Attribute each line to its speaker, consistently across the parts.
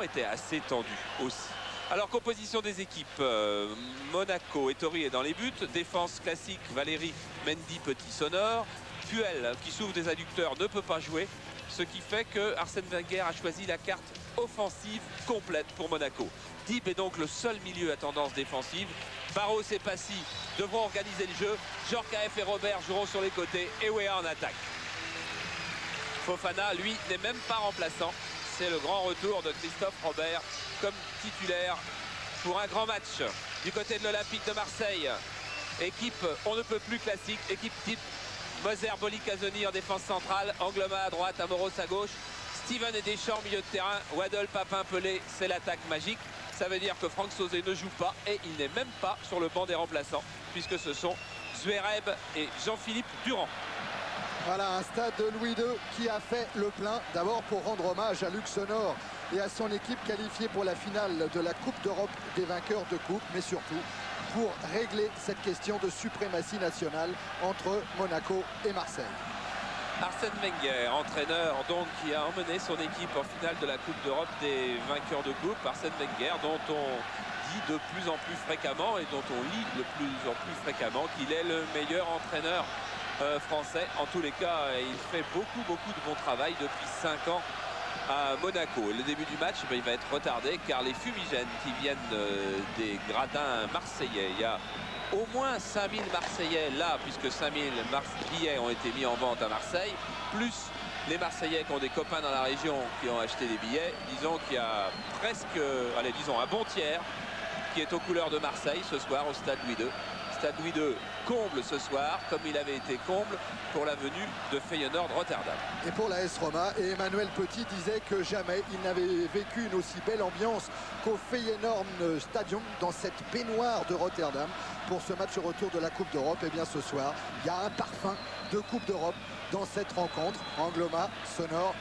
Speaker 1: était assez tendu aussi. Alors, composition des équipes, Monaco, Ettori est dans les buts. Défense classique, Valéry, Mendy, Petit, Sonor. Puel, qui s'ouvre des adducteurs, ne peut pas jouer. Ce qui fait que Arsène Wenger a choisi la carte offensive complète pour Monaco. Dib est donc le seul milieu à tendance défensive. Barros et Passy devront organiser le jeu. Djorkaeff et Robert joueront sur les côtés et Weah en attaque. Fofana, lui, n'est même pas remplaçant. C'est le grand retour de Christophe Robert comme titulaire pour un grand match du côté de l'Olympique de Marseille. Équipe on ne peut plus classique, équipe type Moser, Boli, Casoni en défense centrale, Angloma à droite, Amoros à gauche, Steven et Deschamps au milieu de terrain, Waddle, Papin, Pelé, c'est l'attaque magique. Ça veut dire que Franck Sauzé ne joue pas et il n'est même pas sur le banc des remplaçants puisque ce sont Zverev et Jean-Philippe Durand.
Speaker 2: Voilà un stade de Louis II qui a fait le plein. D'abord pour rendre hommage à Luc Sonor et à son équipe qualifiée pour la finale de la Coupe d'Europe des vainqueurs de coupe, mais surtout pour régler cette question de suprématie nationale entre Monaco et Marseille.
Speaker 1: Arsène Wenger, entraîneur donc qui a emmené son équipe en finale de la Coupe d'Europe des vainqueurs de coupe. Arsène Wenger dont on dit de plus en plus fréquemment et dont on lit de plus en plus fréquemment qu'il est le meilleur entraîneur français. En tous les cas, il fait beaucoup de bon travail depuis 5 ans à Monaco. Le début du match, il va être retardé car les fumigènes qui viennent des gradins marseillais, il y a au moins 5000 Marseillais là, puisque 5000 billets ont été mis en vente à Marseille, plus les Marseillais qui ont des copains dans la région qui ont acheté des billets. Disons qu'il y a presque, allez, disons un bon tiers qui est aux couleurs de Marseille ce soir au stade Louis II. Stade Louis II comble ce soir, comme il avait été comble pour la venue de Feyenoord Rotterdam.
Speaker 2: Et pour la AS Roma, et Emmanuel Petit disait que jamais il n'avait vécu une aussi belle ambiance qu'au Feyenoord Stadium, dans cette baignoire de Rotterdam, pour ce match retour de la Coupe d'Europe. Et bien ce soir, il y a un parfum de Coupe d'Europe dans cette rencontre. Angloma, Sonor.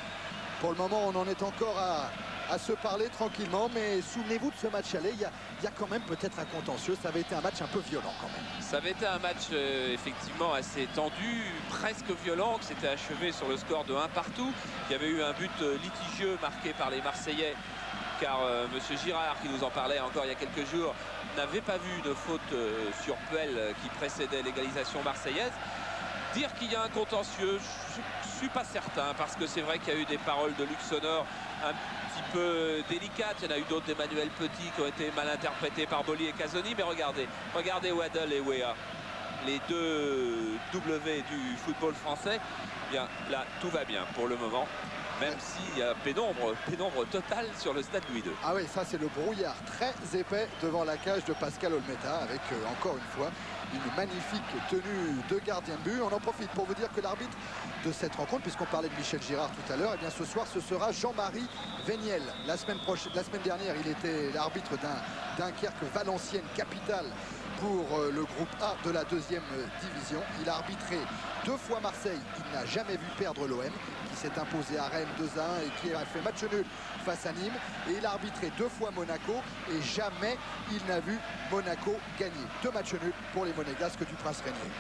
Speaker 2: Pour le moment, on en est encore à se parler tranquillement, mais souvenez-vous de ce match aller, il y a quand même peut-être un contentieux. Ça avait été un match un peu violent quand même.
Speaker 1: Ça avait été un match effectivement assez tendu, presque violent, qui s'était achevé sur le score de 1 partout. Il y avait eu un but litigieux marqué par les Marseillais, car M. Girard, qui nous en parlait encore il y a quelques jours, n'avait pas vu de faute sur Puel qui précédait l'égalisation marseillaise. Dire qu'il y a un contentieux, je ne suis pas certain, parce que c'est vrai qu'il y a eu des paroles de Luc Sonor un petit peu délicates. Il y en a eu d'autres d'Emmanuel Petit qui ont été mal interprétées par Boli et Casoni. Mais regardez Waddle et Weah, les deux W du football français. Bien, là, tout va bien pour le moment. Même s'il y a pénombre totale sur le stade Louis II.
Speaker 2: Ah oui, ça c'est le brouillard très épais devant la cage de Pascal Olmeta, avec encore une fois une magnifique tenue de gardien de but. On en profite pour vous dire que l'arbitre de cette rencontre, puisqu'on parlait de Michel Girard tout à l'heure, et bien ce soir ce sera Jean-Marie Véniel. La semaine dernière, il était l'arbitre d'un Dunkerque-Valenciennes capitale pour le groupe A de la 2e division. Il a arbitré 2 fois Marseille, il n'a jamais vu perdre l'OM, qui s'est imposé à Rennes 2-1 et qui a fait match nul face à Nîmes. Et il a arbitré 2 fois Monaco et jamais il n'a vu Monaco gagner. 2 matchs nuls pour les Monégasques du Prince Régnier.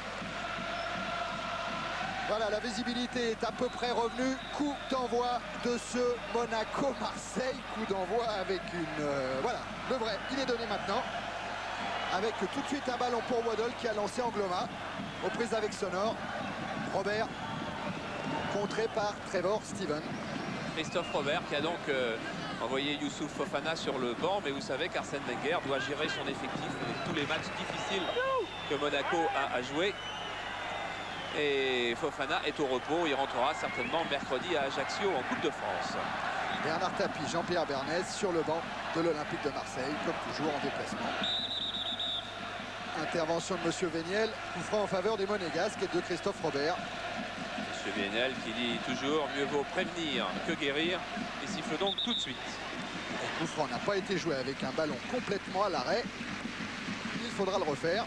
Speaker 2: Voilà, la visibilité est à peu près revenue. Coup d'envoi de ce Monaco-Marseille. Coup d'envoi avec une... voilà, le vrai, il est donné maintenant. Avec tout de suite un ballon pour Waddle qui a lancé Angloma. Aux prises avec Sonor. Robert, contré par Trevor Steven.
Speaker 1: Christophe Robert qui a donc envoyé Youssouf Fofana sur le banc. Mais vous savez qu'Arsène Wenger doit gérer son effectif avec tous les matchs difficiles que Monaco a à jouer. Et Fofana est au repos. Il rentrera certainement mercredi à Ajaccio en Coupe de France.
Speaker 2: Bernard Tapie, Jean-Pierre Bernès sur le banc de l'Olympique de Marseille, comme toujours en déplacement. Intervention de M. Véniel, coup franc en faveur des Monégasques et de Christophe Robert.
Speaker 1: M. Véniel qui dit toujours mieux vaut prévenir que guérir. Il siffle donc tout de suite.
Speaker 2: Le coup franc n'a pas été joué avec un ballon complètement à l'arrêt. Il faudra le refaire.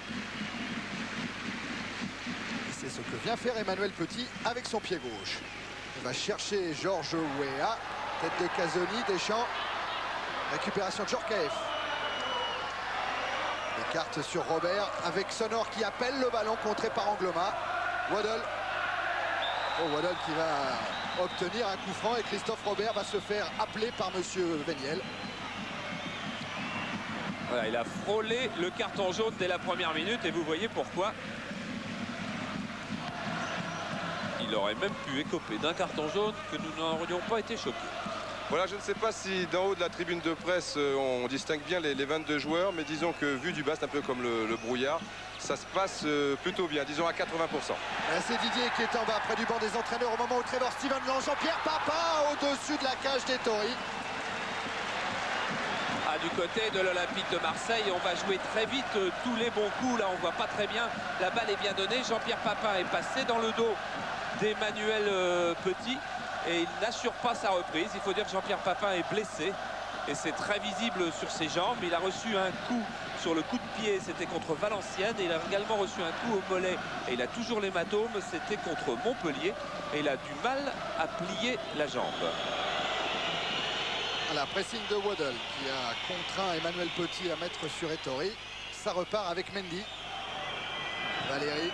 Speaker 2: C'est ce que vient faire Emmanuel Petit avec son pied gauche. Il va chercher Georges Weah. Tête de Casoni, Deschamps. Récupération de Djorkaeff. Écarte sur Robert avec Sonor qui appelle le ballon contré par Angloma. Waddle. Oh, Waddle qui va obtenir un coup franc et Christophe Robert va se faire appeler par monsieur Véniel.
Speaker 1: Voilà, il a frôlé le carton jaune dès la première minute et vous voyez pourquoi. Il aurait même pu écoper d'un carton jaune que nous n'aurions pas été choqués.
Speaker 3: Voilà, je ne sais pas si d'en haut de la tribune de presse, on distingue bien les 22 joueurs, mais disons que vu du bas, c'est un peu comme le brouillard, ça se passe plutôt bien, disons à 80%.
Speaker 2: C'est Didier qui est en bas, près du banc des entraîneurs, au moment où Trevor Steven lance Jean-Pierre Papin au-dessus de la cage des Tories.
Speaker 1: Du côté de l'Olympique de Marseille, on va jouer très vite tous les bons coups. Là, on voit pas très bien. La balle est bien donnée. Jean-Pierre Papin est passé dans le dos d'Emmanuel Petit et il n'assure pas sa reprise. Il faut dire que Jean-Pierre Papin est blessé et c'est très visible sur ses jambes. Il a reçu un coup sur le coup de pied, c'était contre Valenciennes, et il a également reçu un coup au mollet et il a toujours l'hématome, c'était contre Montpellier et il a du mal à plier la jambe.
Speaker 2: La pressing de Waddle qui a contraint Emmanuel Petit à mettre sur Ettori. Ça repart avec Mendy. Valéry.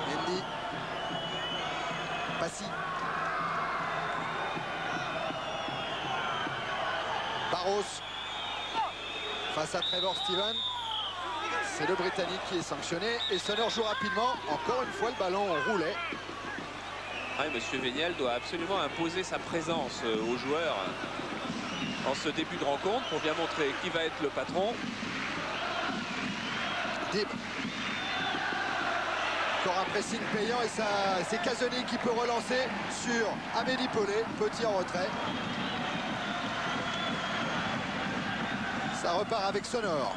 Speaker 2: Mendy. Passy. Barros. Face à Trevor Steven. C'est le Britannique qui est sanctionné. Et Sonner joue rapidement. Encore une fois, le ballon roulait.
Speaker 1: Ouais, monsieur Véniel doit absolument imposer sa présence aux joueurs en ce début de rencontre pour bien montrer qui va être le patron.
Speaker 2: Dib. Encore un pressing payant et c'est Casoni qui peut relancer sur Amélie Pelé. Petit en retrait. Ça repart avec Sonor.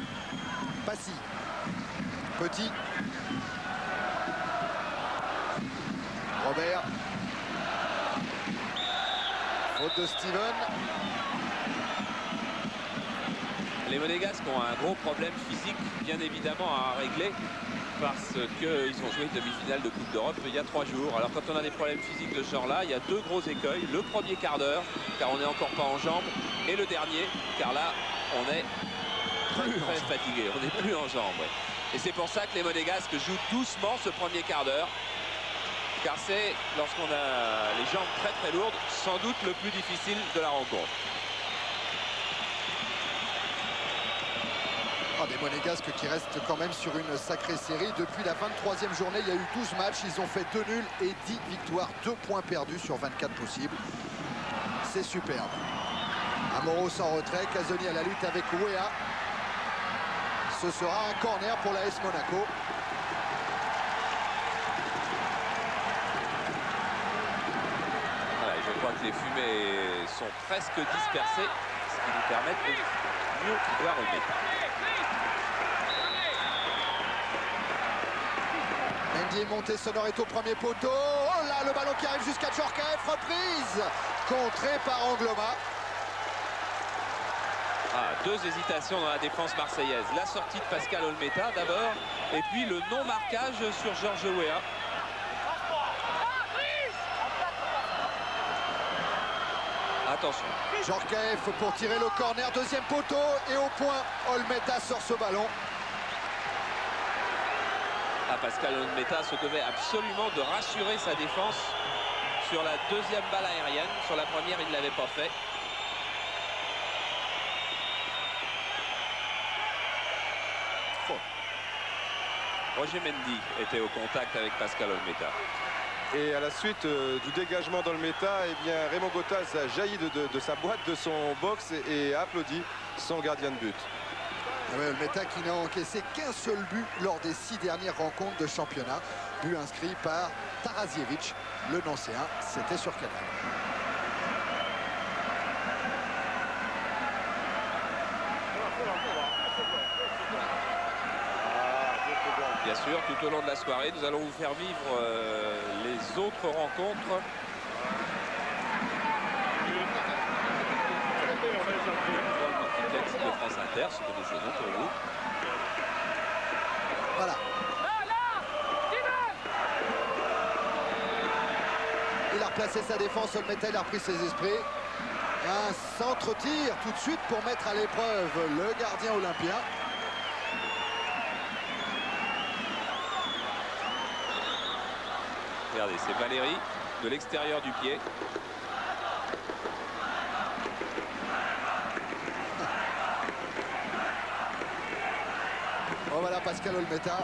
Speaker 2: Passy. Petit. Robert. Faute de Steven.
Speaker 1: Les Monégasques ont un gros problème physique, bien évidemment, à régler parce qu'ils ont joué une demi-finale de Coupe d'Europe il y a 3 jours. Alors quand on a des problèmes physiques de ce genre-là, il y a 2 gros écueils. Le premier quart d'heure, car on n'est encore pas en jambes, et le dernier, car là, on est très fatigué. On n'est plus en jambes. Ouais. Et c'est pour ça que les Monégasques jouent doucement ce premier quart d'heure. Car c'est, lorsqu'on a les jambes très lourdes, sans doute le plus difficile de la rencontre.
Speaker 2: Des Monégasques qui restent quand même sur une sacrée série. Depuis la 23e journée, il y a eu 12 matchs. Ils ont fait 2 nuls et 10 victoires. 2 points perdus sur 24 possibles. C'est superbe. Amoros en retrait. Casoni à la lutte avec Wea. Ce sera un corner pour la l'AS Monaco.
Speaker 1: Je crois que les fumées sont presque dispersées, ce qui nous permet de mieux voir au but.
Speaker 2: Mendy est monté, Sonor est au premier poteau. Oh là, le ballon qui arrive jusqu'à Djorkaeff, reprise contrée par Angloma.
Speaker 1: 2 hésitations dans la défense marseillaise. La sortie de Pascal Olmeta d'abord, et puis le non-marquage sur Georges Weah. Attention.
Speaker 2: Djorkaeff pour tirer le corner, deuxième poteau et au point, Olmeta sort ce ballon.
Speaker 1: Pascal Olmeta se devait absolument de rassurer sa défense sur la deuxième balle aérienne. Sur la première, il ne l'avait pas fait. Roger Mendy était au contact avec Pascal Olmeta.
Speaker 3: Et à la suite du dégagement d'Olmeta, eh bien Raymond Gottas a jailli de sa boîte, de son box et a applaudi son gardien de but.
Speaker 2: Olmeta qui n'a encaissé qu'un seul but lors des 6 dernières rencontres de championnat. But inscrit par Tarasiewicz, le Nancéen. C'était sur Canal.
Speaker 1: Bien sûr, tout au long de la soirée, nous allons vous faire vivre les autres rencontres. De France Inter, ce que nous faisons pour vous.
Speaker 2: Voilà. Il a replacé sa défense, Olmeta, il a repris ses esprits. Un centre-tir tout de suite pour mettre à l'épreuve le gardien olympien.
Speaker 1: Regardez, c'est Valéry de l'extérieur du pied.
Speaker 2: Oh, voilà Pascal Olmeta.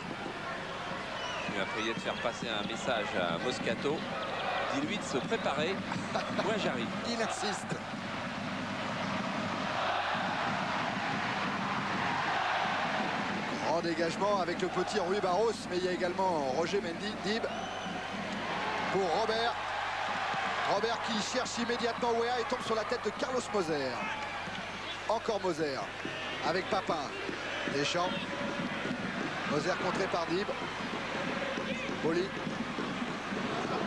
Speaker 1: Il a prié de faire passer un message à Moscato. Dis-lui de se préparer. Moi j'arrive.
Speaker 2: Il insiste. Grand dégagement avec le petit Rui Barros, mais il y a également Roger Mendy. Dib pour Robert. Robert qui cherche immédiatement Weah et tombe sur la tête de Carlos Moser. Encore Moser avec Papin. Deschamps. Moser contré par Dib. Boli.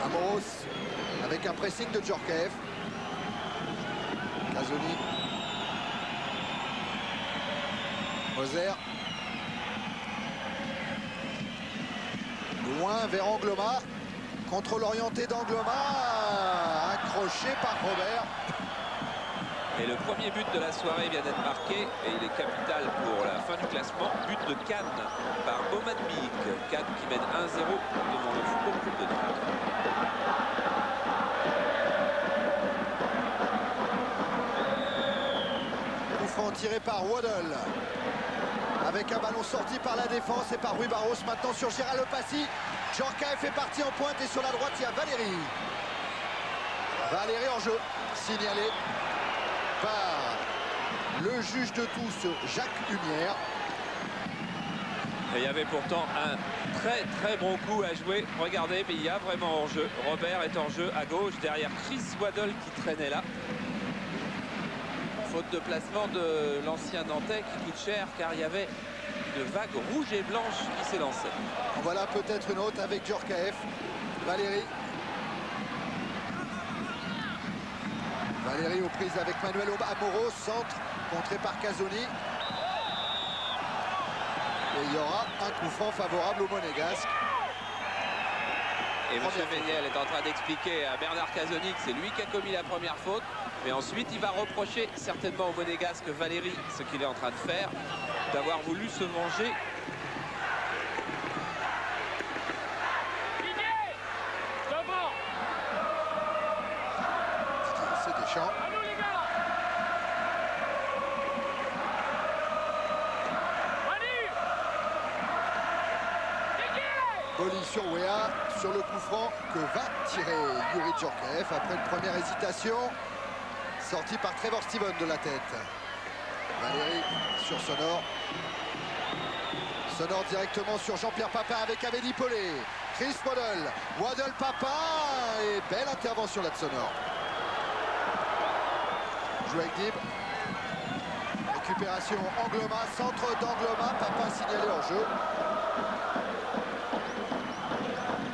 Speaker 2: Amoros avec un pressing de Djorkaeff. Casoni. Moser. Loin vers Angloma. Contrôle orienté d'Angloma. Accroché par Robert.
Speaker 1: Et le premier but de la soirée vient d'être marqué et il est capital pour la fin du classement. But de Cannes par Oman Miik. Cannes qui mène 1-0 devant le Football Club de Nantes.
Speaker 2: Coup franc tiré par Waddle. Avec un ballon sorti par la défense et par Rui Barros. Maintenant sur Gérald Opassi. Djorkaeff est parti en pointe et sur la droite il y a Valéry. Valéry en jeu. Signalé par le juge de tous, Jacques Humière.
Speaker 1: Et il y avait pourtant un très bon coup à jouer. Regardez, mais il y a vraiment hors-jeu. Robert est en jeu à gauche, derrière Chris Waddle qui traînait là. Faute de placement de l'ancien Nantais qui coûte cher car il y avait une vague rouge et blanche qui s'est lancée.
Speaker 2: Voilà peut-être une autre avec Djorkaeff. Valéry. Valéry aux prises avec Manuel Amoros, centre, contré par Casoni. Et il y aura un coup franc favorable au Monégasque.
Speaker 1: Et M. Véniel est en train d'expliquer à Bernard Casoni que c'est lui qui a commis la première faute. Mais ensuite, il va reprocher certainement au Monégasque Valéry ce qu'il est en train de faire, d'avoir voulu se venger.
Speaker 2: C'est Deschamps. Boli sur Weah, sur le coup franc que va tirer Youri Djorkaeff après une première hésitation. Sorti par Trevor Steven de la tête. Valéry sur Sonor. Sonor directement sur Jean-Pierre Papin avec Amélie Paulet. Chris Waddle. Waddle Papin. Et belle intervention là de Sonor. Joue avec Dib. Récupération Angloma. Centre d'Angloma. Papin signalé en jeu.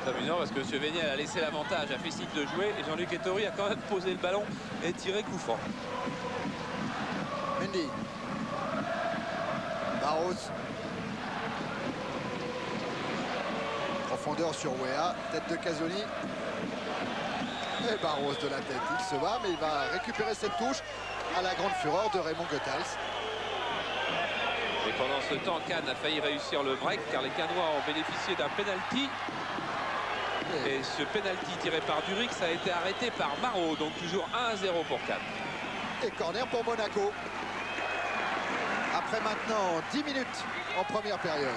Speaker 1: C'est amusant parce que M. Véniel a laissé l'avantage, a fait signe de jouer et Jean-Luc Ettori a quand même posé le ballon et tiré coup franc.
Speaker 2: Mendy. Barros. Profondeur sur Weah. Tête de Casoni. Et Barros de la tête. Il se bat mais il va récupérer cette touche à la grande fureur de Raymond Goethals.
Speaker 1: Et pendant ce temps, Cannes a failli réussir le break car les Cannois ont bénéficié d'un penalty. Et ce penalty tiré par Durix a été arrêté par Marot, donc toujours 1-0 pour Cannes.
Speaker 2: Et corner pour Monaco. Après maintenant 10 minutes en première période.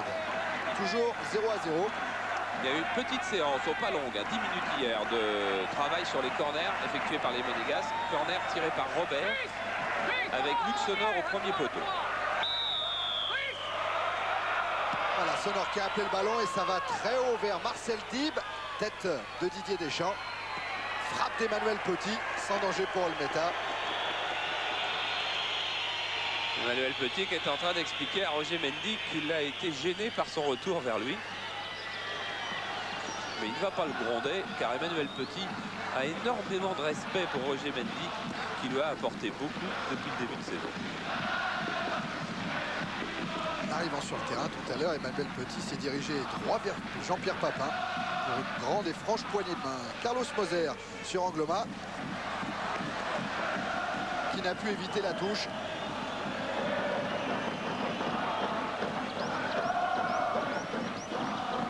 Speaker 2: Toujours 0-0.
Speaker 1: Il y a eu une petite séance, pas longue, 10 minutes hier, de travail sur les corners effectués par les Monégasques. Corner tiré par Robert, avec Luc Sonor au premier poteau.
Speaker 2: Voilà, Sonor qui a appelé le ballon et ça va très haut vers Marcel Dib. Tête de Didier Deschamps. Frappe d'Emmanuel Petit, sans danger pour Olmeta.
Speaker 1: Emmanuel Petit qui est en train d'expliquer à Roger Mendy qu'il a été gêné par son retour vers lui. Mais il ne va pas le gronder car Emmanuel Petit a énormément de respect pour Roger Mendy qui lui a apporté beaucoup depuis le début de saison.
Speaker 2: Arrivant sur le terrain tout à l'heure, Emmanuel Petit s'est dirigé droit vers Jean-Pierre Papin pour une grande et franche poignée de main. Carlos Moser sur Angloma qui n'a pu éviter la touche.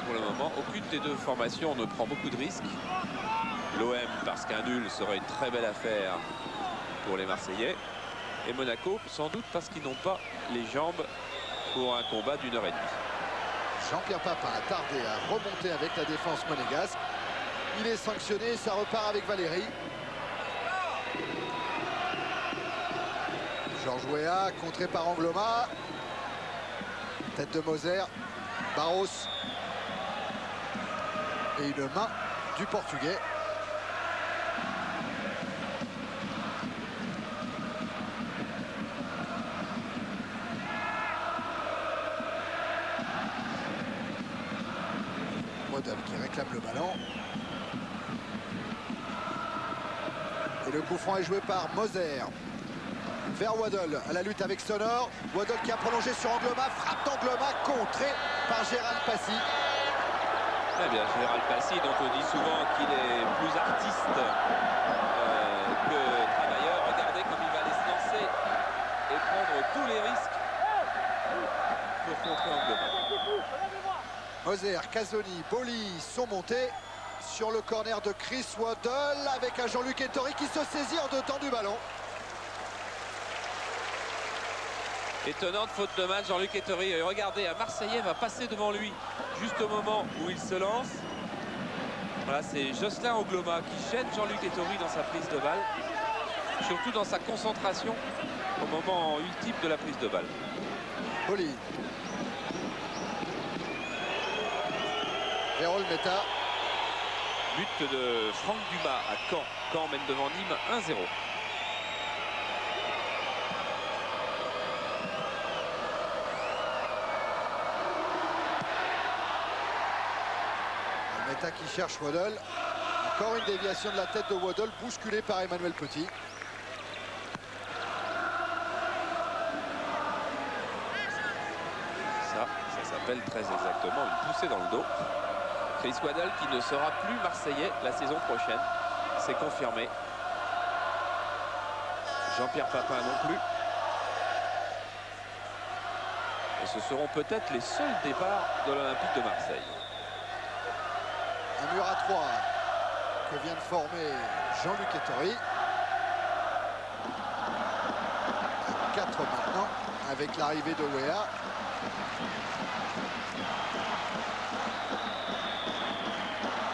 Speaker 1: Pour le moment, aucune des deux formations ne prend beaucoup de risques. L'OM, parce qu'un nul serait une très belle affaire pour les Marseillais. Et Monaco, sans doute parce qu'ils n'ont pas les jambes pour un combat d'1 heure et demie.
Speaker 2: Jean-Pierre Papin a tardé à remonter avec la défense monégasque. Il est sanctionné, ça repart avec Valéry. Georges Weah, contré par Angloma. Tête de Moser. Barros. Et une main du Portugais. Qui réclame le ballon. Et le coup franc est joué par Moser. Vers Waddle, à la lutte avec Sonor. Waddle qui a prolongé sur Angloma. Frappe d'Angloma, contré par Gérald Passy.
Speaker 1: Eh bien, Gérald Passy, dont on dit souvent qu'il est plus artiste que travailleur. Regardez comme il va aller se lancer et prendre tous les risques pour contrer Angloma.
Speaker 2: Moser, Casoni, Boli sont montés sur le corner de Chris Waddle avec un Jean-Luc Ettori qui se saisit en 2 temps du ballon.
Speaker 1: Étonnante faute de match, Jean-Luc Ettori. Et regardez, un Marseillais va passer devant lui juste au moment où il se lance. Voilà, c'est Jocelyn Angloma qui gêne Jean-Luc Ettori dans sa prise de balle. Surtout dans sa concentration au moment ultime de la prise de balle.
Speaker 2: Boli. Vérol Meta.
Speaker 1: But de Franck Dumas à Caen. Caen mène devant Nîmes 1-0.
Speaker 2: Meta qui cherche Waddle. Encore une déviation de la tête de Waddle, bousculée par Emmanuel Petit.
Speaker 1: Ça s'appelle très exactement une poussée dans le dos. Chris Waddle qui ne sera plus Marseillais la saison prochaine. C'est confirmé. Jean-Pierre Papin non plus. Et ce seront peut-être les seuls départs de l'Olympique de Marseille.
Speaker 2: Un mur à 3 que vient de former Jean-Luc Ettori. 4 maintenant avec l'arrivée de Weah.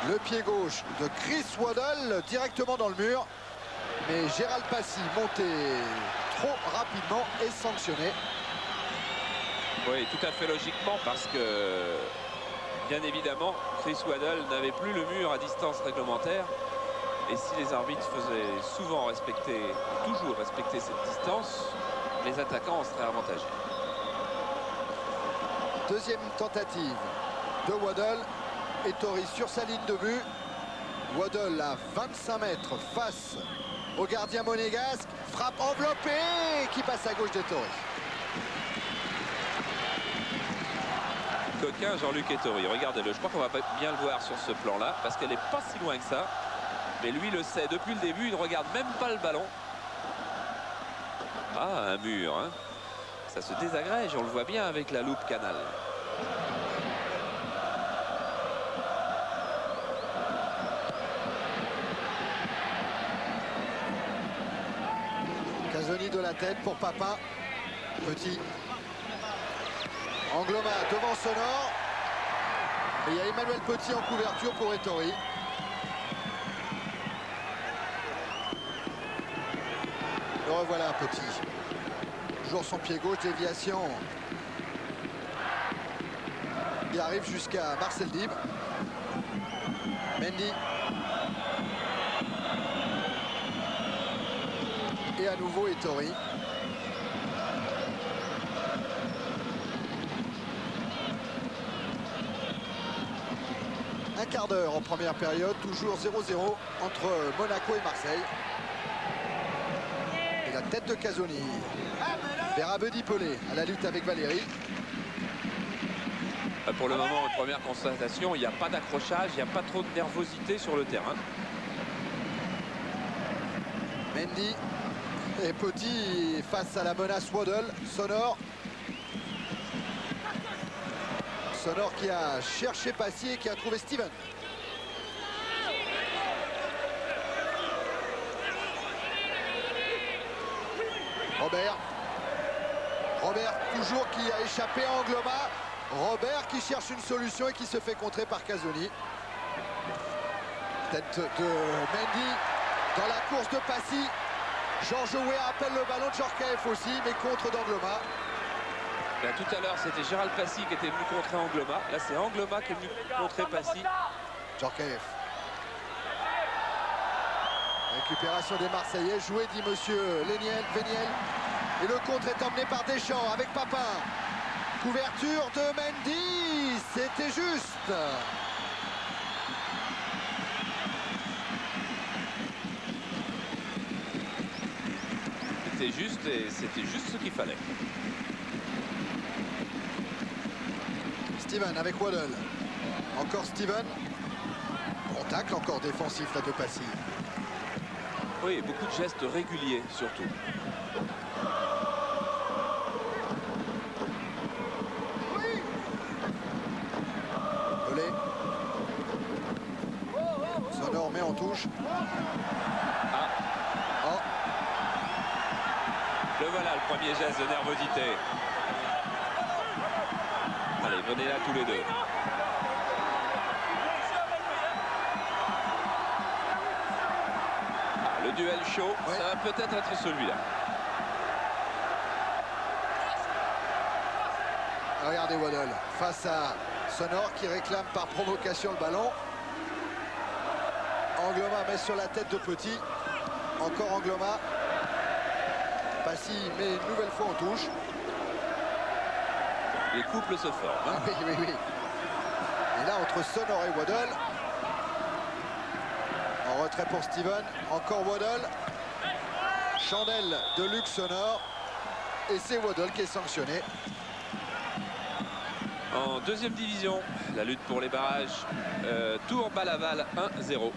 Speaker 2: Le pied gauche de Chris Waddle directement dans le mur. Mais Gérald Passy monté trop rapidement et sanctionné.
Speaker 1: Oui, tout à fait logiquement parce que, bien évidemment, Chris Waddle n'avait plus le mur à distance réglementaire. Et si les arbitres faisaient souvent respecter, toujours respecter cette distance, les attaquants en seraient avantagés.
Speaker 2: Deuxième tentative de Waddle. Ettori sur sa ligne de but. Waddle à 25 mètres face au gardien monégasque. Frappe enveloppée qui passe à gauche d'Ettori.
Speaker 1: Coquin Jean-Luc Ettori, regardez-le. Je crois qu'on va bien le voir sur ce plan-là parce qu'elle n'est pas si loin que ça. Mais lui le sait depuis le début, il ne regarde même pas le ballon. Ah, un mur, hein. Ça se désagrège, on le voit bien avec la loupe Canal.
Speaker 2: Casoni de la tête pour Papin. Petit. Angloma devant Sonor. Et il y a Emmanuel Petit en couverture pour Ettori. Le revoilà Petit. Toujours son pied gauche, déviation. Il arrive jusqu'à Marcel Dib. Mendy. Et à nouveau Ettori. Un quart d'heure en première période, toujours 0-0 entre Monaco et Marseille. Et la tête de Casoni vers Abedi Pelé à la lutte avec Valéry.
Speaker 1: Pour le moment, une première constatation, il n'y a pas d'accrochage, il n'y a pas trop de nervosité sur le terrain.
Speaker 2: Mendy et Petit face à la menace Waddle. Sonor. Sonor qui a cherché Passy et qui a trouvé Steven. Robert. Robert toujours qui a échappé à Angloma. Robert qui cherche une solution et qui se fait contrer par Casoni. Tête de Mendy dans la course de Passy. Georges Weah appelle le ballon de Djorkaeff aussi, mais contre d'Angloma.
Speaker 1: Tout à l'heure, c'était Gérald Passy qui était venu contrer Angloma. Là, c'est Angloma qui est venu contrer Passy.
Speaker 2: Djorkaeff. Récupération des Marseillais, joué dit monsieur Véniel. Et le contre est emmené par Deschamps avec Papin. Couverture de Mendy, c'était juste.
Speaker 1: C'était juste et c'était juste ce qu'il fallait.
Speaker 2: Steven avec Waddle. Encore Steven. Bon tacle encore défensif là de Passy.
Speaker 1: Oui, beaucoup de gestes réguliers surtout.
Speaker 2: Pelé. Sonor met en touche.
Speaker 1: Ah.
Speaker 2: Oh.
Speaker 1: Le voilà, le premier geste de nervosité. Allez, venez là tous les deux. Le duel chaud,
Speaker 2: ouais.
Speaker 1: Ça va peut-être être celui-là.
Speaker 2: Regardez Waddle face à Sonor qui réclame par provocation le ballon. Angloma met sur la tête de Petit. Encore Angloma. Passy met une nouvelle fois en touche.
Speaker 1: Les couples se forment. Hein.
Speaker 2: Oui. Et là, entre Sonor et Waddle. En retrait pour Steven. Encore Waddle. Chandelle de Luc Sonor. Et c'est Waddle qui est sanctionné.
Speaker 1: En deuxième division, la lutte pour les barrages. Tours Balaval 1-0.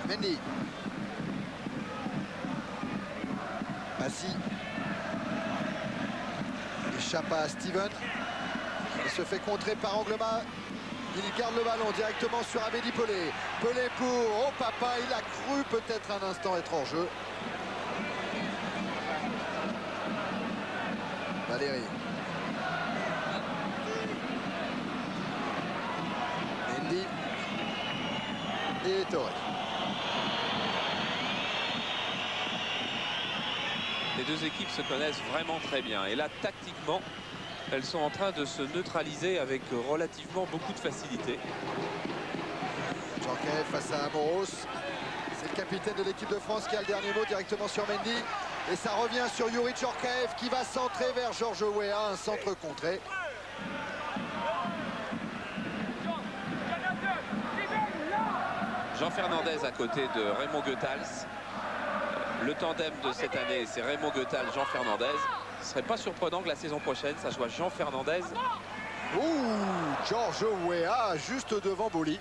Speaker 2: Mendy. Passy. Échappe à Steven. Il se fait contrer par Angloma. Il garde le ballon directement sur Abedi Pelé. Pelé pour oh papa, il a cru peut-être un instant être hors jeu. Valéry. Mendy. Et Torre.
Speaker 1: Les deux équipes se connaissent vraiment très bien. Et là, tactiquement, elles sont en train de se neutraliser avec relativement beaucoup de facilité.
Speaker 2: Djorkaeff face à Amoros. C'est le capitaine de l'équipe de France qui a le dernier mot directement sur Mendy. Et ça revient sur Youri Djorkaeff qui va centrer vers Georges Weah, un centre contré.
Speaker 1: Jean Fernandez à côté de Raymond Goethals. Le tandem de cette année, c'est Raymond Goethals, Jean Fernandez. Ce serait pas surprenant que la saison prochaine, ça soit Jean Fernandez.
Speaker 2: Ouh, Georges Weah juste devant Boli.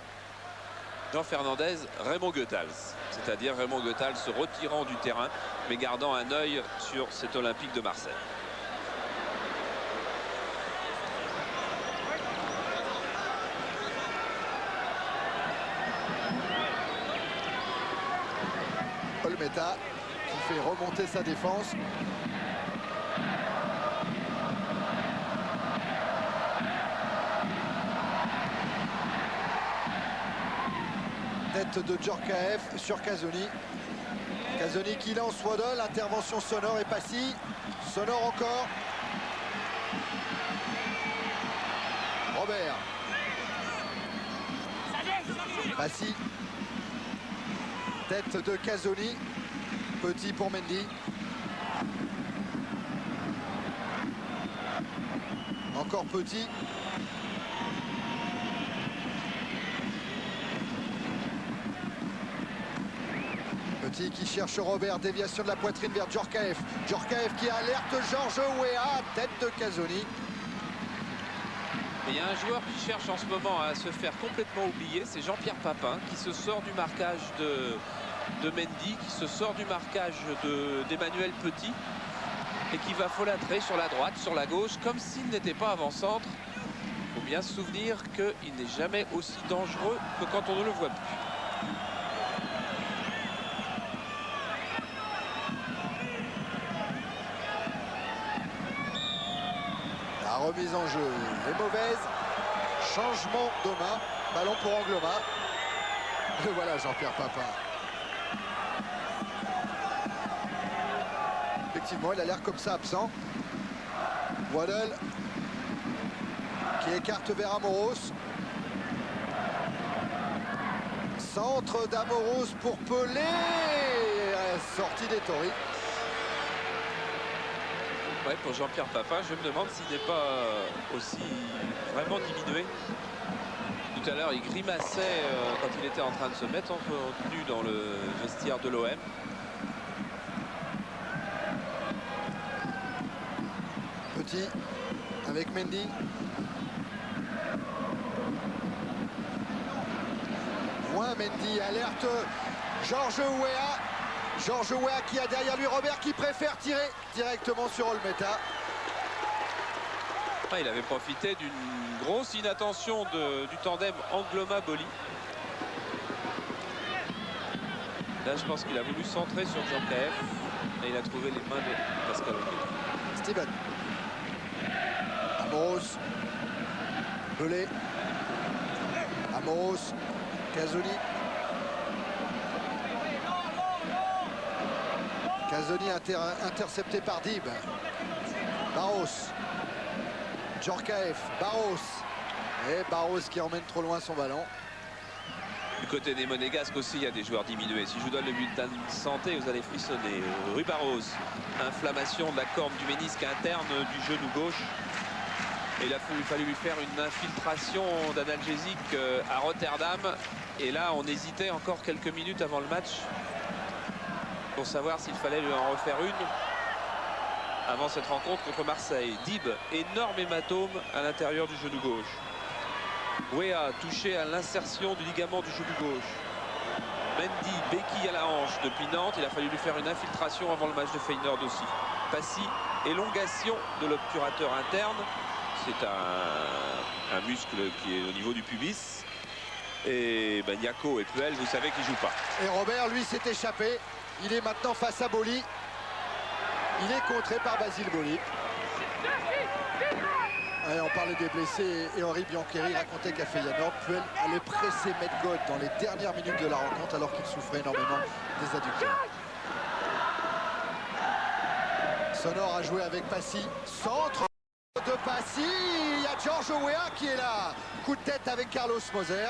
Speaker 1: Jean Fernandez, Raymond Goethals. C'est-à-dire Raymond Goethals se retirant du terrain, mais gardant un œil sur cet Olympique de Marseille.
Speaker 2: Olmeta qui fait remonter sa défense. Tête de Djorkaeff sur Casoni. Casoni qui lance Waddle, intervention Sonor et Passy. Sonor encore. Robert. Passy. Tête de Casoni. Petit pour Mendy. Encore Petit. Petit qui cherche Robert, déviation de la poitrine vers Djorkaeff. Djorkaeff qui alerte Georges Weah, tête de Casoni.
Speaker 1: Il y a un joueur qui cherche en ce moment à se faire complètement oublier, c'est Jean-Pierre Papin qui se sort du marquage de Mendy, qui se sort du marquage d'Emmanuel Petit et qui va folâtrer sur la droite, sur la gauche, comme s'il n'était pas avant-centre. Il faut bien se souvenir qu'il n'est jamais aussi dangereux que quand on ne le voit plus.
Speaker 2: remise en jeu est mauvaise. Changement d'Oma. Ballon pour Angloma. Et voilà Jean-Pierre Papin. Effectivement, il a l'air comme ça absent. Waddle qui écarte vers Amoros. Centre d'Amoros pour Pelé. Sortie des Tories.
Speaker 1: Ouais, pour Jean-Pierre Papin, je me demande s'il n'est pas aussi vraiment diminué. Tout à l'heure, il grimaçait quand il était en train de se mettre en tenue dans le vestiaire de l'OM.
Speaker 2: Petit avec Mendy. Moins Mendy, alerte Georges Weah. Georges Weah qui a derrière lui Robert qui préfère tirer directement sur Olmeta.
Speaker 1: Il avait profité d'une grosse inattention du tandem Angloma-Boli. Là, je pense qu'il a voulu centrer sur Jean-Pierre et il a trouvé les mains de Pascal Olmeta.
Speaker 2: Steven. Amoros. Pelé. Amoros. Casoni. Casoni intercepté par Dib. Barros. Djorkaeff. Barros. Et Barros qui emmène trop loin son ballon.
Speaker 1: Du côté des Monégasques aussi, il y a des joueurs diminués. Si je vous donne le bulletin de santé, vous allez frissonner. Rui Barros, inflammation de la corne du ménisque interne du genou gauche. Et il a fallu lui faire une infiltration d'analgésique à Rotterdam. Et là, on hésitait encore quelques minutes avant le match pour savoir s'il fallait lui en refaire une avant cette rencontre contre Marseille. Dib, énorme hématome à l'intérieur du genou gauche. Weah, touché à l'insertion du ligament du genou gauche. Mendy, béquille à la hanche depuis Nantes. Il a fallu lui faire une infiltration avant le match de Feyenoord aussi. Passy, élongation de l'obturateur interne. C'est un muscle qui est au niveau du pubis. Et Niako et Puel, vous savez qu'ils ne jouent pas.
Speaker 2: Et Robert, lui, s'est échappé. Il est maintenant face à Boli. Il est contré par Basile Boli. Ouais, on parlait des blessés et Henri Biancheri racontait qu'à Feyenoord, Puel allait presser Medgod dans les dernières minutes de la rencontre alors qu'il souffrait énormément des adducteurs. Sonor a joué avec Passy. Centre de Passy. Il y a Georges Weah qui est là. Coup de tête avec Carlos Moser.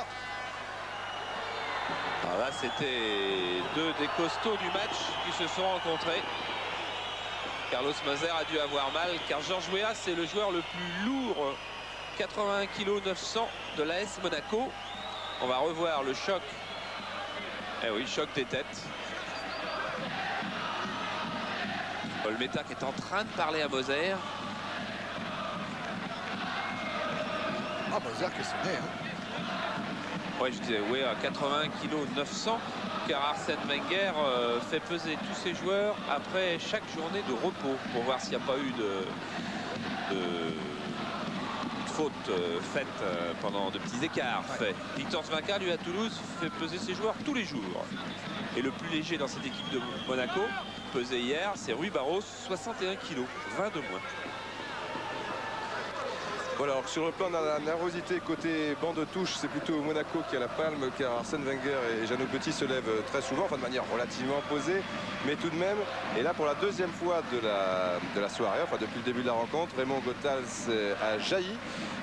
Speaker 1: Alors là, c'était deux des costauds du match qui se sont rencontrés. Carlos Moser a dû avoir mal car Georges Weah, c'est le joueur le plus lourd, 81 kg 900 de l'AS Monaco. On va revoir le choc. Eh oui, choc des têtes. Olmeta qui est en train de parler à Moser.
Speaker 2: Ah, Moser qui s'en est,
Speaker 1: Ouais, je disais, ouais, à 80 kg 900, car Arsène Wenger fait peser tous ses joueurs après chaque journée de repos pour voir s'il n'y a pas eu de faute faite pendant de petits écarts.
Speaker 2: Ouais.
Speaker 1: Victor Svinka, lui, à Toulouse, fait peser ses joueurs tous les jours. Et le plus léger dans cette équipe de Monaco, pesé hier, c'est Rui Barros, 61 kg, 20 de moins.
Speaker 3: Voilà, alors sur le plan de la nervosité côté banc de touche, c'est plutôt Monaco qui a la palme, car Arsène Wenger et Jeannot Petit se lèvent très souvent, enfin de manière relativement posée, mais tout de même. Et là, pour la deuxième fois de la soirée, enfin depuis le début de la rencontre, Raymond Gotals a jailli.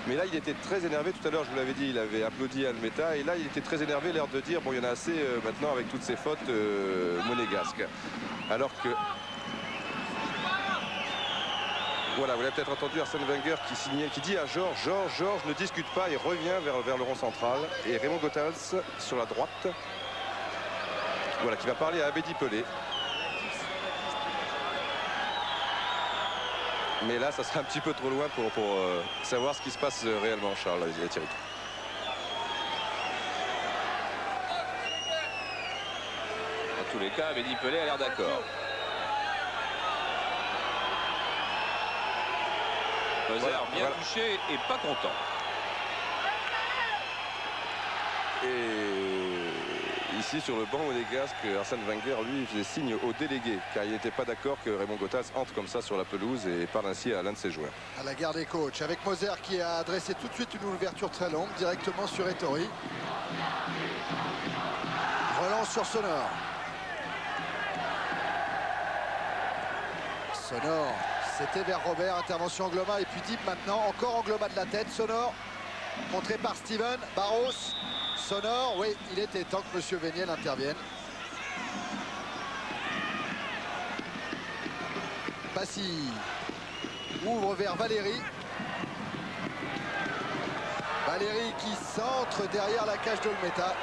Speaker 3: Mais là, il était très énervé. Tout à l'heure, je vous l'avais dit, il avait applaudi Almeta. Et là, il était très énervé, l'air de dire, bon, il y en a assez maintenant avec toutes ces fautes monégasques. Alors que... Voilà, vous l'avez peut-être entendu Arsène Wenger qui dit à Georges, Georges ne discute pas et revient vers le rond central. Et Raymond Gotals sur la droite, voilà, qui va parler à Abedi Pelé. Mais là, ça sera un petit peu trop loin pour savoir ce qui se passe réellement, Charles et Thierry.
Speaker 1: En tous les cas, Abedi Pelé a l'air d'accord. Moser bien
Speaker 3: voilà.
Speaker 1: touché et pas content.
Speaker 3: Et ici sur le banc monégasque, Arsène Wenger, lui, faisait signe aux délégués, car il n'était pas d'accord que Raymond Goethals entre comme ça sur la pelouse et parle ainsi à l'un de ses joueurs.
Speaker 2: À la garde des coachs, avec Moser qui a adressé tout de suite une ouverture très longue, directement sur Ettori. Relance sur Sonor. Sonor, c'était vers Robert, intervention Angloma, et puis Dib maintenant, encore Angloma de la tête, Sonor, contré par Steven, Barros, Sonor, oui, il était temps que M. Véniel intervienne. Passy ouvre vers Valéry. Valéry qui centre derrière la cage d'Olmeta.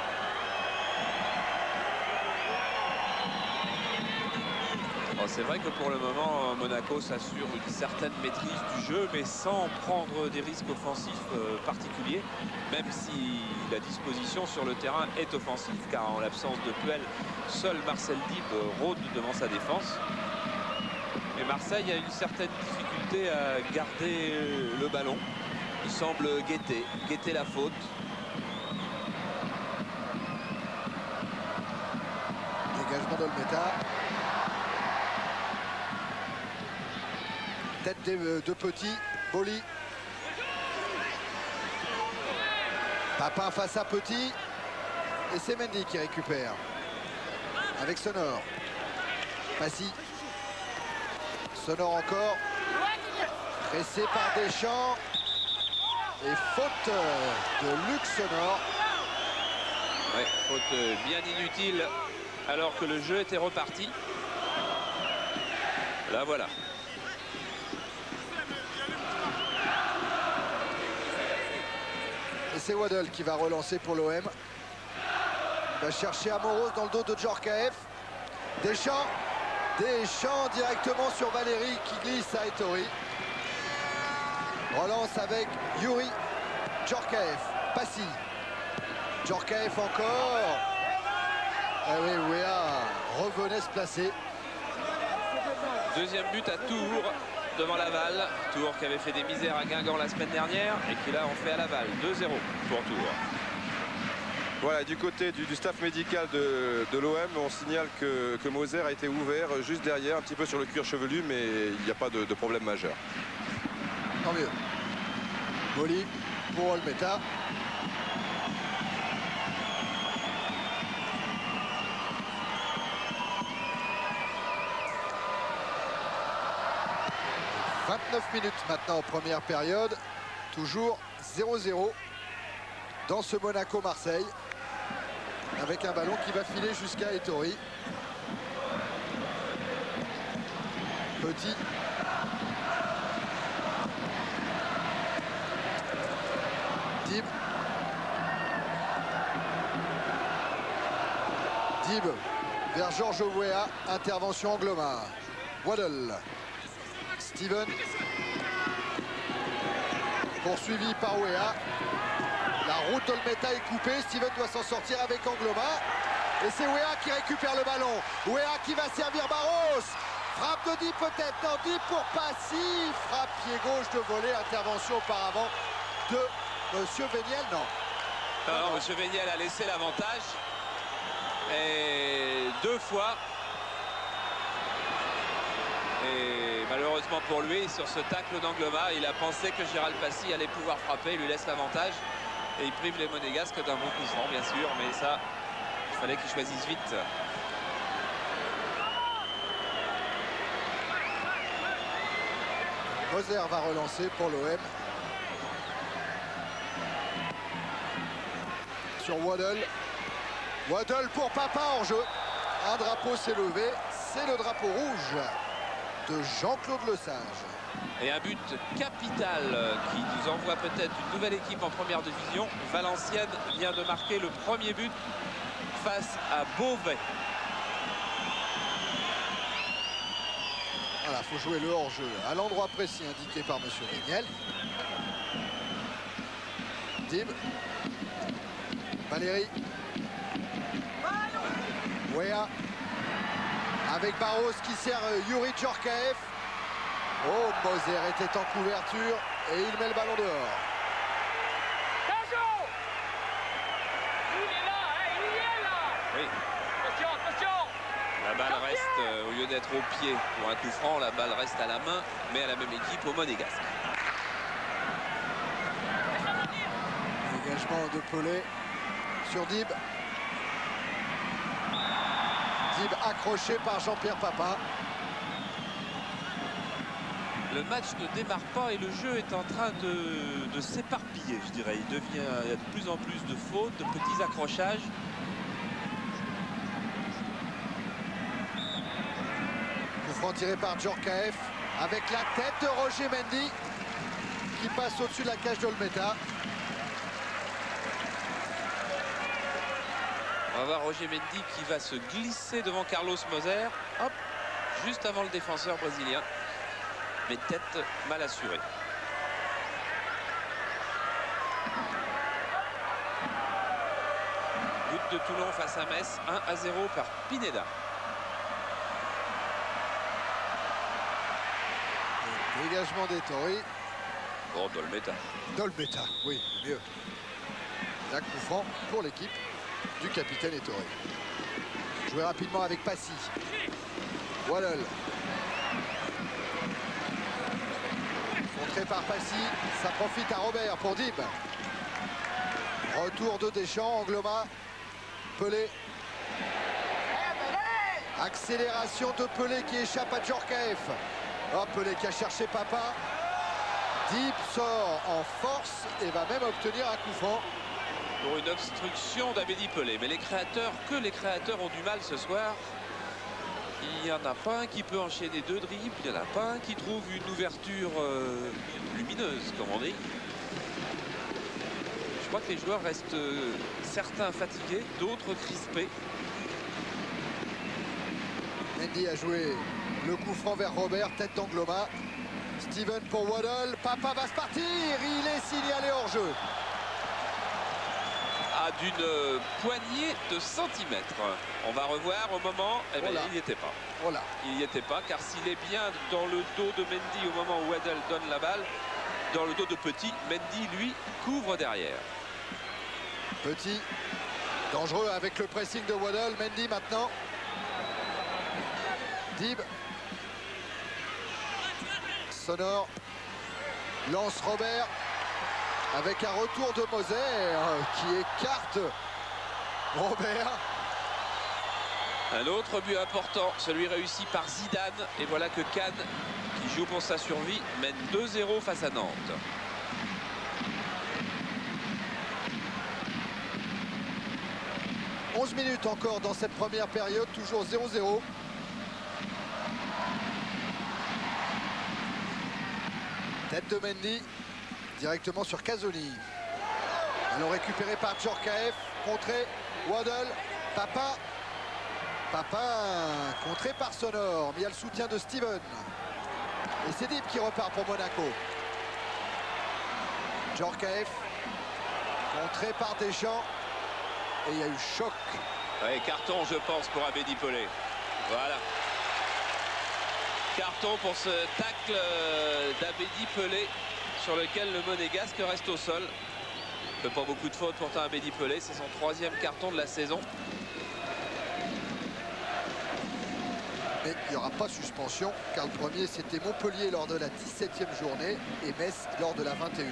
Speaker 1: C'est vrai que pour le moment, Monaco s'assure une certaine maîtrise du jeu, mais sans prendre des risques offensifs particuliers, même si la disposition sur le terrain est offensive, car en l'absence de Puel, seul Marcel Dib rôde devant sa défense. Et Marseille a une certaine difficulté à garder le ballon. Il semble guetter la faute.
Speaker 2: Dégagement d'Olmeta. Tête de Petit, Boli. Papin face à Petit. Et c'est Mendy qui récupère. Avec Sonor. Passy. Sonor encore. Pressé par Deschamps. Et faute de Luc Sonor.
Speaker 1: Ouais, faute bien inutile alors que le jeu était reparti. Là voilà.
Speaker 2: Et c'est Waddle qui va relancer pour l'OM. Il va chercher Amoros dans le dos de Djorkaeff. Deschamps. Deschamps directement sur Valéry qui glisse à Ettori. Relance avec Yuri. Djorkaeff. Passy. Djorkaeff encore. Ah oui, Wea revenait se placer.
Speaker 1: Deuxième but à Tours devant Laval. Tours qui avait fait des misères à Guingamp la semaine dernière et qui là en fait à Laval. 2-0 pour Tours.
Speaker 3: Voilà, du côté du staff médical de l'OM, on signale que Moser a été ouvert juste derrière, un petit peu sur le cuir chevelu, mais il n'y a pas de problème majeur.
Speaker 2: Tant mieux. Boli pour Olmeta. « 29 minutes maintenant en première période. Toujours 0-0 dans ce Monaco-Marseille. Avec un ballon qui va filer jusqu'à Ettori. Petit. Dib. Dib vers Georges Weah. Intervention Angloma. Waddle. Steven. Poursuivi par Weah. La route d'Olmeta est coupée. Steven doit s'en sortir avec Angloma. Et c'est Weah qui récupère le ballon. Weah qui va servir Barros. Frappe de Dib peut-être. Non, Dib pour Passy. Frappe pied gauche de volée. Intervention auparavant de Monsieur Véniel. Non.
Speaker 1: Alors, Monsieur Véniel a laissé l'avantage. Et 2 fois. Et malheureusement pour lui, sur ce tacle d'Angloma, il a pensé que Gérald Passy allait pouvoir frapper. Il lui laisse l'avantage. Et il prive les Monégasques d'un bon coup franc, bien sûr. Mais ça, il fallait qu'il choisisse vite.
Speaker 2: Moser va relancer pour l'OM. Sur Waddle. Waddle pour Papin en jeu. Un drapeau s'est levé. C'est le drapeau rouge de Jean-Claude Lesage.
Speaker 1: Et un but capital qui nous envoie peut-être une nouvelle équipe en première division. Valenciennes vient de marquer le premier but face à Beauvais.
Speaker 2: Voilà, il faut jouer le hors-jeu à l'endroit précis indiqué par M. Véniel. Dib. Valéry. Weah. Avec Barros qui sert Yuri Djorkaeff. Oh, Moser était en couverture et il met le ballon dehors.
Speaker 1: Oui. La balle reste, au lieu d'être au pied pour un coup franc, la balle reste à la main, mais à la même équipe au Monégasque.
Speaker 2: Dégagement de Pelé sur Dib. Dib accroché par Jean-Pierre Papin.
Speaker 1: Le match ne démarre pas et le jeu est en train de s'éparpiller, je dirais. Il y a de plus en plus de fautes, de petits accrochages.
Speaker 2: Coup franc tiré par Djorkaeff avec la tête de Roger Mendy qui passe au-dessus de la cage d'Olmeta.
Speaker 1: On va voir Roger Mendy qui va se glisser devant Carlos Moser. Hop, juste avant le défenseur brésilien. Mais tête mal assurée. But de Toulon face à Metz, 1-0 par Pineda.
Speaker 2: Dégagement d'Ettori.
Speaker 1: Oh, Dolmeta.
Speaker 2: Dolmeta, oui, mieux. Là, coup franc pour l'équipe du capitaine Ettori. Joué rapidement avec Passy. Waddle. Contré par Passy, ça profite à Robert pour Dib. Retour de Deschamps, Angloma, Pelé. Accélération de Pelé qui échappe à Djorkaeff. Oh, Pelé qui a cherché Papin. Dib sort en force et va même obtenir un coup franc.
Speaker 1: Pour une obstruction d'Abedi Pelé. Mais les créateurs ont du mal ce soir. Il n'y en a pas un qui peut enchaîner 2 dribbles. Il n'y en a pas un qui trouve une ouverture lumineuse, comme on dit. Je crois que les joueurs restent certains fatigués, d'autres crispés.
Speaker 2: Mendy a joué le coup franc vers Robert, tête d'Angloma. Steven pour Waddle. Papin va se partir. Il est signalé hors jeu.
Speaker 1: À d'une poignée de centimètres. On va revoir au moment. Eh bien, il n'y était pas.
Speaker 2: Voilà.
Speaker 1: Il n'y était pas, car s'il est bien dans le dos de Mendy au moment où Waddle donne la balle, dans le dos de Petit, Mendy, lui, couvre derrière.
Speaker 2: Petit, dangereux avec le pressing de Waddle. Mendy maintenant. Dib. Sonore. Lance Robert. Avec un retour de Moser qui écarte Robert.
Speaker 1: Un autre but important, celui réussi par Zidane. Et voilà que Cannes, qui joue pour sa survie, mène 2-0 face à Nantes. «
Speaker 2: 11 minutes encore dans cette première période, toujours 0-0. Tête de Mendy, directement sur Casoni. Ballon récupéré par Djorkaeff, contré, Waddle, Papin. Papin, contré par Sonore, mais il y a le soutien de Steven. Et c'est Dib qui repart pour Monaco. Djorkaeff, contré par Deschamps. Et il y a eu choc.
Speaker 1: Ouais, carton, je pense, pour Abedi Pelé. Voilà. Carton pour ce tacle d'Abedi Pelé, sur lequel le Monégasque reste au sol. Il ne fait pas beaucoup de fautes pourtant Abedi Pelé. C'est son 3e carton de la saison.
Speaker 2: Mais il n'y aura pas suspension, car le premier, c'était Montpellier lors de la 17e journée et Metz lors de la 21e.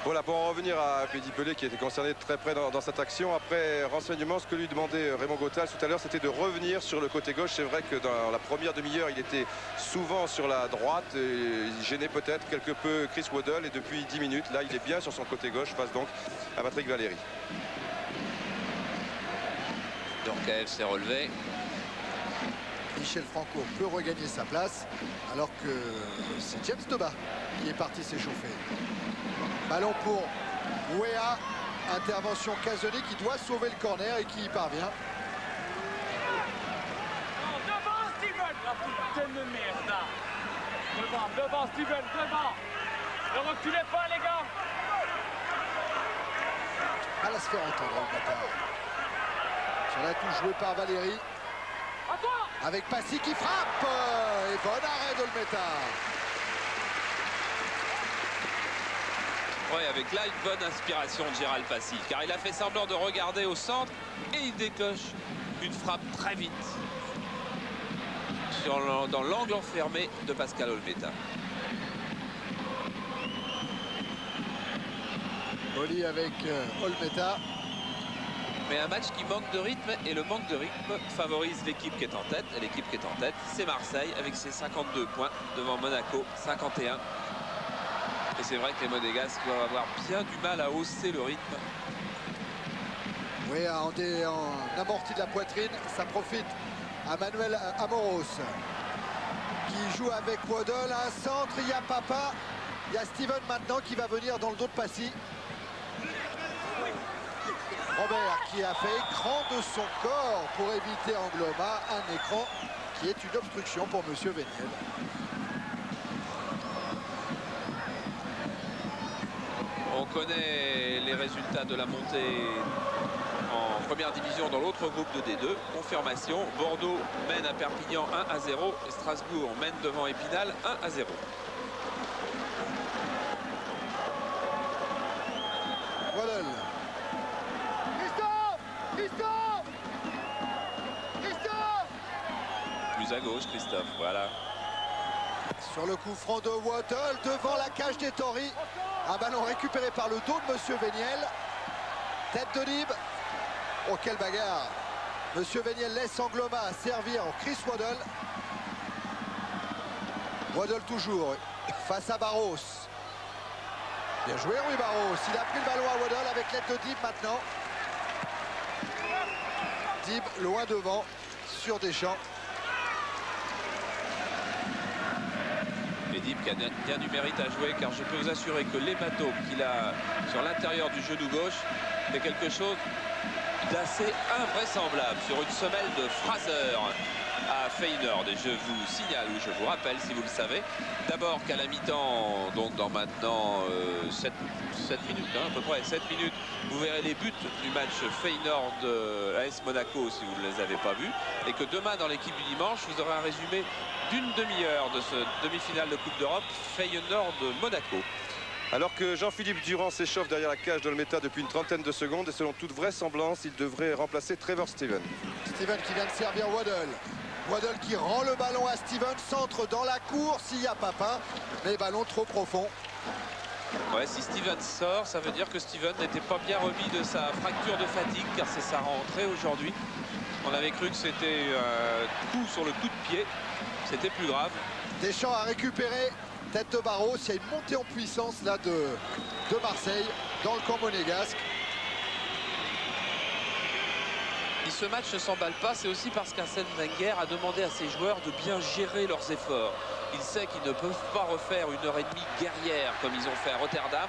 Speaker 3: Voilà, pour en revenir à Abedi Pelé qui était concerné de très près dans cette action. Après renseignement, ce que lui demandait Raymond Gottal tout à l'heure, c'était de revenir sur le côté gauche. C'est vrai que dans la première demi-heure, il était souvent sur la droite. Et il gênait peut-être quelque peu Chris Waddle. Et depuis 10 minutes, là, il est bien sur son côté gauche, face donc à Patrick Valéry.
Speaker 1: Djorkaeff s'est relevé.
Speaker 2: Michel Franco peut regagner sa place, alors que c'est James Debat qui est parti s'échauffer. Ballon pour Ouéa. Intervention Casoni qui doit sauver le corner et qui y parvient.
Speaker 4: Devant Steven, la putain de merde. Devant Steven, devant. Ne reculez pas les gars.
Speaker 2: À la se faire entendre le bâtard. Sur la touche jouée par Valéry.
Speaker 4: À toi.
Speaker 2: Avec Passy qui frappe. Et bon arrêt d'Olmeta.
Speaker 1: Ouais, avec là une bonne inspiration de Gérald Passy, car il a fait semblant de regarder au centre et il déclenche une frappe très vite dans l'angle enfermé de Pascal Olmeta.
Speaker 2: Oli avec Olmeta.
Speaker 1: Mais un match qui manque de rythme, et le manque de rythme favorise l'équipe qui est en tête. Et l'équipe qui est en tête, c'est Marseille avec ses 52 points devant Monaco 51. Et c'est vrai que les Monégasques doivent avoir bien du mal à hausser le rythme.
Speaker 2: Oui, en amorti de la poitrine, ça profite à Manuel Amoros qui joue avec Waddle. Un centre, il y a Papa, il y a Steven maintenant qui va venir dans le dos de Passy. Robert qui a fait écran de son corps pour éviter Angloma, un écran qui est une obstruction pour Monsieur Véniel.
Speaker 1: On connaît les résultats de la montée en première division dans l'autre groupe de D2. Confirmation, Bordeaux mène à Perpignan 1-0 et Strasbourg mène devant Épinal 1-0.
Speaker 2: Waddle.
Speaker 1: Plus à gauche, Christophe, voilà.
Speaker 2: Sur le coup franc de Waddle devant la cage des Tories. Un ballon récupéré par le dos de Monsieur Véniel. Tête de Dib. Oh, quelle bagarre. Monsieur Véniel laisse Angloma servir Chris Waddle. Waddle toujours face à Barros. Bien joué, Rui Barros. Il a pris le ballon à Waddle avec l'aide de Dib maintenant. Dib loin devant sur Deschamps.
Speaker 1: Et Dib qui a bien du mérite à jouer, car je peux vous assurer que l'hématome qu'il a sur l'intérieur du genou gauche est quelque chose d'assez invraisemblable sur une semelle de Fraser à Feyenoord. Et je vous signale, ou je vous rappelle si vous le savez, d'abord qu'à la mi-temps, donc dans maintenant 7 minutes, hein, à peu près 7 minutes, vous verrez les buts du match Feyenoord AS Monaco si vous ne les avez pas vus, et que demain dans l'équipe du dimanche, vous aurez un résumé d'une demi-heure de ce demi-finale de Coupe d'Europe Feyenoord-Monaco.
Speaker 3: Alors que Jean-Philippe Durand s'échauffe derrière la cage d'Olmeta depuis une trentaine de secondes, et selon toute vraisemblance, il devrait remplacer Trevor Steven.
Speaker 2: Steven qui vient de servir Waddle. Waddle qui rend le ballon à Steven, centre dans la course, il y a Papin, mais ballon trop profond.
Speaker 1: Ouais, si Steven sort, ça veut dire que Steven n'était pas bien remis de sa fracture de fatigue, car c'est sa rentrée aujourd'hui. On avait cru que c'était un coup sur le coup de pied, c'était plus grave.
Speaker 2: Deschamps a récupéré, tête de Barros, il y a une montée en puissance là de Marseille dans le camp monégasque.
Speaker 1: Si ce match ne s'emballe pas, c'est aussi parce qu'Arsène Wenger a demandé à ses joueurs de bien gérer leurs efforts. Il sait qu'ils ne peuvent pas refaire une heure et demie guerrière comme ils ont fait à Rotterdam.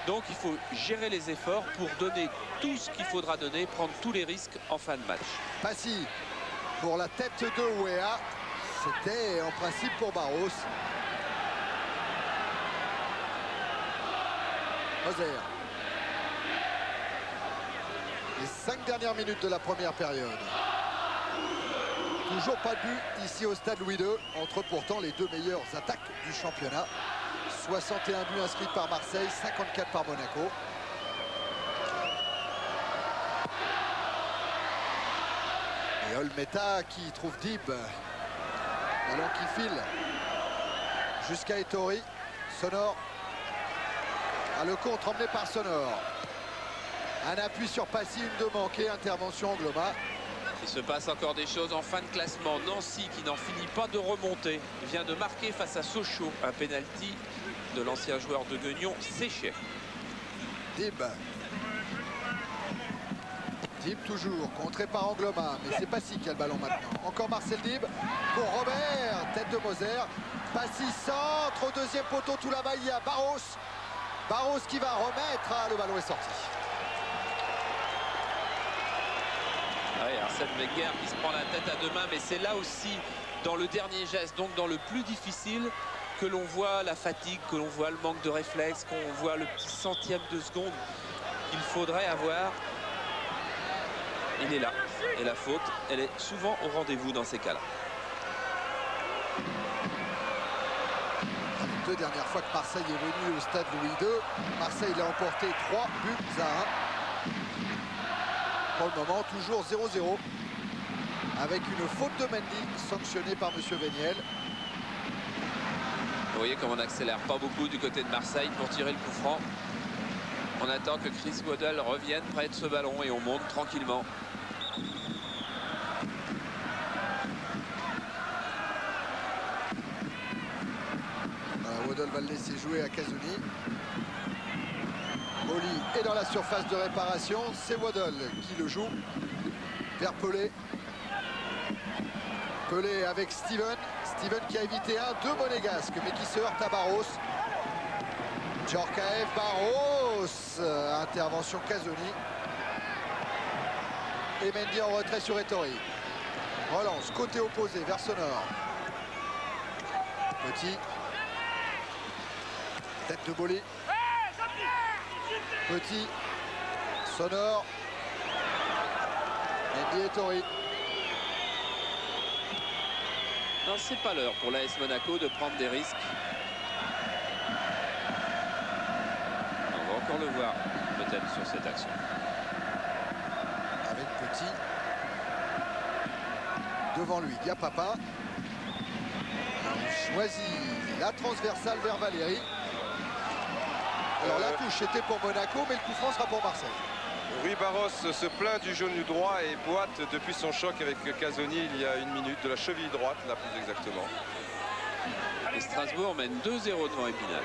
Speaker 1: Donc il faut gérer les efforts pour donner tout ce qu'il faudra donner, prendre tous les risques en fin de match.
Speaker 2: Passy pour la tête de Ouéa. C'était en principe pour Barros. Moser. Les 5 dernières minutes de la première période. Toujours pas de but ici au stade Louis II, entre pourtant les deux meilleures attaques du championnat. 61 buts inscrits par Marseille, 54 par Monaco. Et Olmeta qui trouve Dib. Ballon qui file jusqu'à Ettori. Sonor. Ah, le contre emmené par Sonor. Un appui sur Passy, une de manquée, intervention Angloma.
Speaker 1: Il se passe encore des choses en fin de classement. Nancy qui n'en finit pas de remonter vient de marquer face à Sochaux un pénalty de l'ancien joueur de Guignon, Séché.
Speaker 2: Dib. Dib toujours, contré par Angloma, mais c'est Passy qui a le ballon maintenant. Encore Marcel Dib pour Robert, tête de Moser. Passy centre au deuxième poteau, tout là-bas il y a Barros. Barros qui va remettre, le ballon est sorti.
Speaker 1: Ouais, Arsène Wenger qui se prend la tête à deux mains, mais c'est là aussi dans le dernier geste, donc dans le plus difficile, que l'on voit la fatigue, que l'on voit le manque de réflexe, qu'on voit le petit centième de seconde qu'il faudrait avoir. Il est là, et la faute, elle est souvent au rendez-vous dans ces cas-là.
Speaker 2: Les 2 dernières fois que Marseille est venu au stade Louis II, Marseille l'a emporté 3-1. Pour le moment, toujours 0-0. Avec une faute de Mendy sanctionnée par M. Véniel.
Speaker 1: Vous voyez comme on n'accélère pas beaucoup du côté de Marseille pour tirer le coup franc. On attend que Chris Waddle revienne près de ce ballon et on monte tranquillement.
Speaker 2: Voilà, Waddle va le laisser jouer à Casoni. Boli est dans la surface de réparation. C'est Waddle qui le joue vers Pelé. Pelé avec Steven. Steven qui a évité deux monégasques, mais qui se heurte à Barros. Djorkaeff, Barros. Intervention Casoni. Et Mendy en retrait sur Ettori. Relance, côté opposé, vers Sonor. Petit. Tête de Boli. Petit. Sonor. Mendy et Ettori.
Speaker 1: Non, c'est pas l'heure pour l'AS Monaco de prendre des risques. On va encore le voir peut-être sur cette action.
Speaker 2: Avec Petit. Devant lui, Diapapa. Il choisit la transversale vers Valéry. Alors la touche était pour Monaco, mais le coup franc sera pour Marseille.
Speaker 3: Rui Barros se plaint du genou droit et boite depuis son choc avec Casoni il y a 1 minute, de la cheville droite là plus exactement.
Speaker 1: Et Strasbourg mène 2-0 devant Épinal.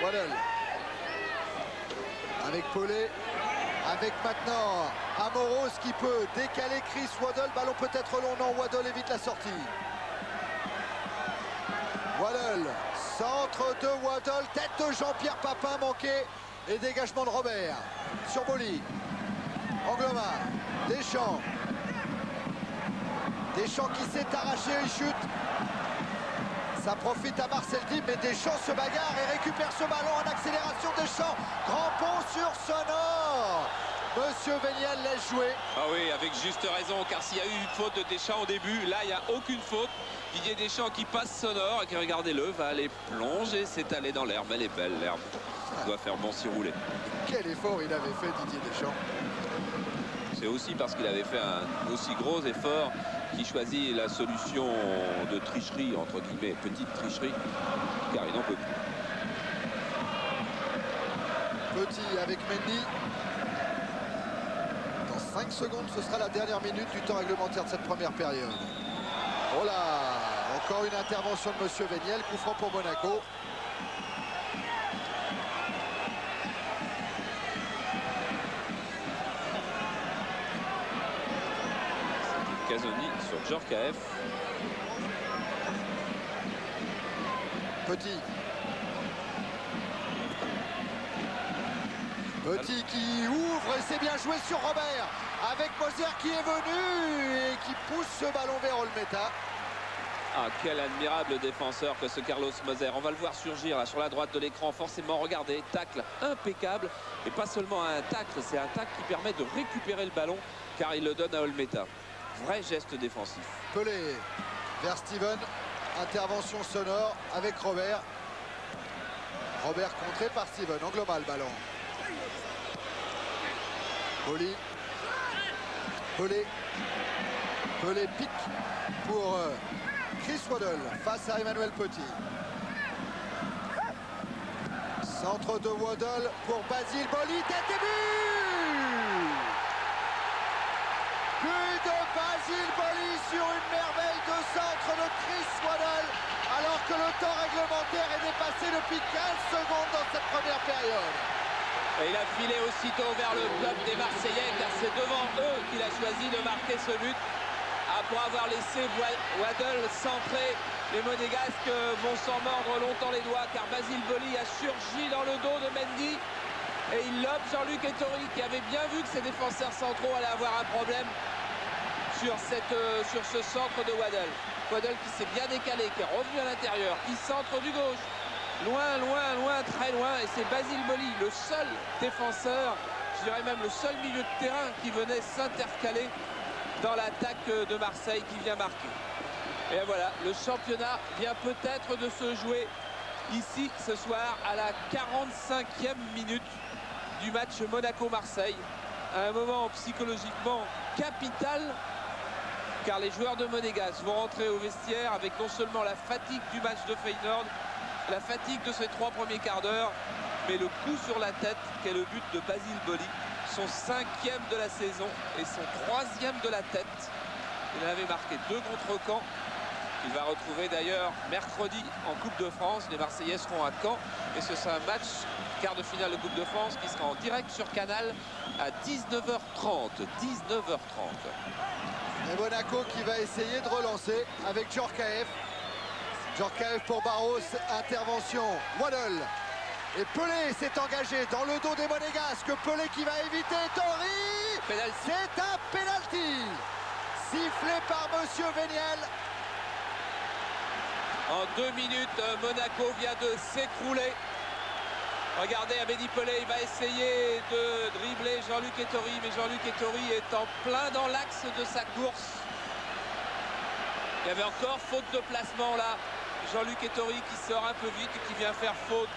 Speaker 2: Waddle. Avec Pelé. Avec maintenant Amoros qui peut décaler Chris Waddle. Ballon peut-être long, non, Waddle évite la sortie. Waddle. Centre de Waddle. Tête de Jean-Pierre Papin manqué. Et dégagement de Robert sur Boli. Angloma, Deschamps. Deschamps qui s'est arraché, il chute. Ça profite à Marcel Dib, mais Deschamps se bagarre et récupère ce ballon en accélération. Deschamps, grand pont sur Sonor. Monsieur Véniel laisse jouer.
Speaker 1: Ah oui, avec juste raison, car s'il y a eu une faute de Deschamps au début, là il n'y a aucune faute. Didier Deschamps qui passe Sonor et qui, regardez-le, va aller plonger, s'étaler dans l'herbe. Elle est belle l'herbe. Il doit faire bon s'y rouler.
Speaker 2: Quel effort il avait fait Didier Deschamps.
Speaker 1: C'est aussi parce qu'il avait fait un aussi gros effort qu'il choisit la solution de tricherie, entre guillemets, petite tricherie, car il n'en peut plus.
Speaker 2: Petit avec Mendy. Dans 5 secondes, ce sera la dernière minute du temps réglementaire de cette première période. Oh là, encore une intervention de Monsieur Véniel, coup franc pour Monaco.
Speaker 1: Casoni sur Djorkaeff.
Speaker 2: Petit. Petit qui ouvre et c'est bien joué sur Robert. Avec Moser qui est venu et qui pousse ce ballon vers Olmeta.
Speaker 1: Ah, quel admirable défenseur que ce Carlos Moser. On va le voir surgir là sur la droite de l'écran. Forcément, regardez, tacle impeccable. Et pas seulement un tacle, c'est un tacle qui permet de récupérer le ballon car il le donne à Olmeta. Vrai geste défensif.
Speaker 2: Pelé vers Steven. Intervention sonore avec Robert. Robert contré par Steven. Angloma le ballon. Boli. Pelé. Pelé pique pour Chris Waddle face à Emmanuel Petit. Centre de Waddle pour Basile Boli. Tête et but! But de Basile Boli sur une merveille de centre de Chris Waddle, alors que le temps réglementaire est dépassé depuis 15 secondes dans cette première période.
Speaker 1: Et il a filé aussitôt vers le club des Marseillais car c'est devant eux qu'il a choisi de marquer ce but. Après avoir laissé Waddle centrer, les Monégasques vont s'en mordre longtemps les doigts car Basile Boli a surgi dans le dos de Mendy. Et il lobe Jean-Luc Ettori qui avait bien vu que ses défenseurs centraux allaient avoir un problème sur ce centre de Waddle. Waddle qui s'est bien décalé, qui est revenu à l'intérieur, qui centre du gauche. Loin, loin, loin, très loin. Et c'est Basile Boli, le seul défenseur, je dirais même le seul milieu de terrain qui venait s'intercaler dans l'attaque de Marseille qui vient marquer. Et voilà, le championnat vient peut-être de se jouer ici ce soir à la 45e minute du match Monaco-Marseille. À un moment psychologiquement capital, car les joueurs de Monégasque vont rentrer au vestiaire avec non seulement la fatigue du match de Feyenoord, la fatigue de ces 3 premiers quarts d'heure, mais le coup sur la tête qu'est le but de Basile Boli, son 5e de la saison et son 3e de la tête. Il avait marqué 2 contre Caen. Il va retrouver d'ailleurs mercredi en Coupe de France. Les Marseillais seront à Caen et ce sera un match quart de finale de Coupe de France qui sera en direct sur Canal à 19h30. 19h30.
Speaker 2: Et Monaco qui va essayer de relancer avec Djorkaeff. Djorkaeff pour Barros, intervention, Waddle. Et Pelé s'est engagé dans le dos des Monégasques. Pelé qui va éviter Tori. C'est un penalty sifflé par Monsieur Véniel.
Speaker 1: En 2 minutes, Monaco vient de s'écrouler. Regardez, Abedi Pelé, il va essayer de dribbler Jean-Luc Ettori, mais Jean-Luc Ettori est en plein dans l'axe de sa course. Il y avait encore faute de placement là. Jean-Luc Ettori qui sort un peu vite et qui vient faire faute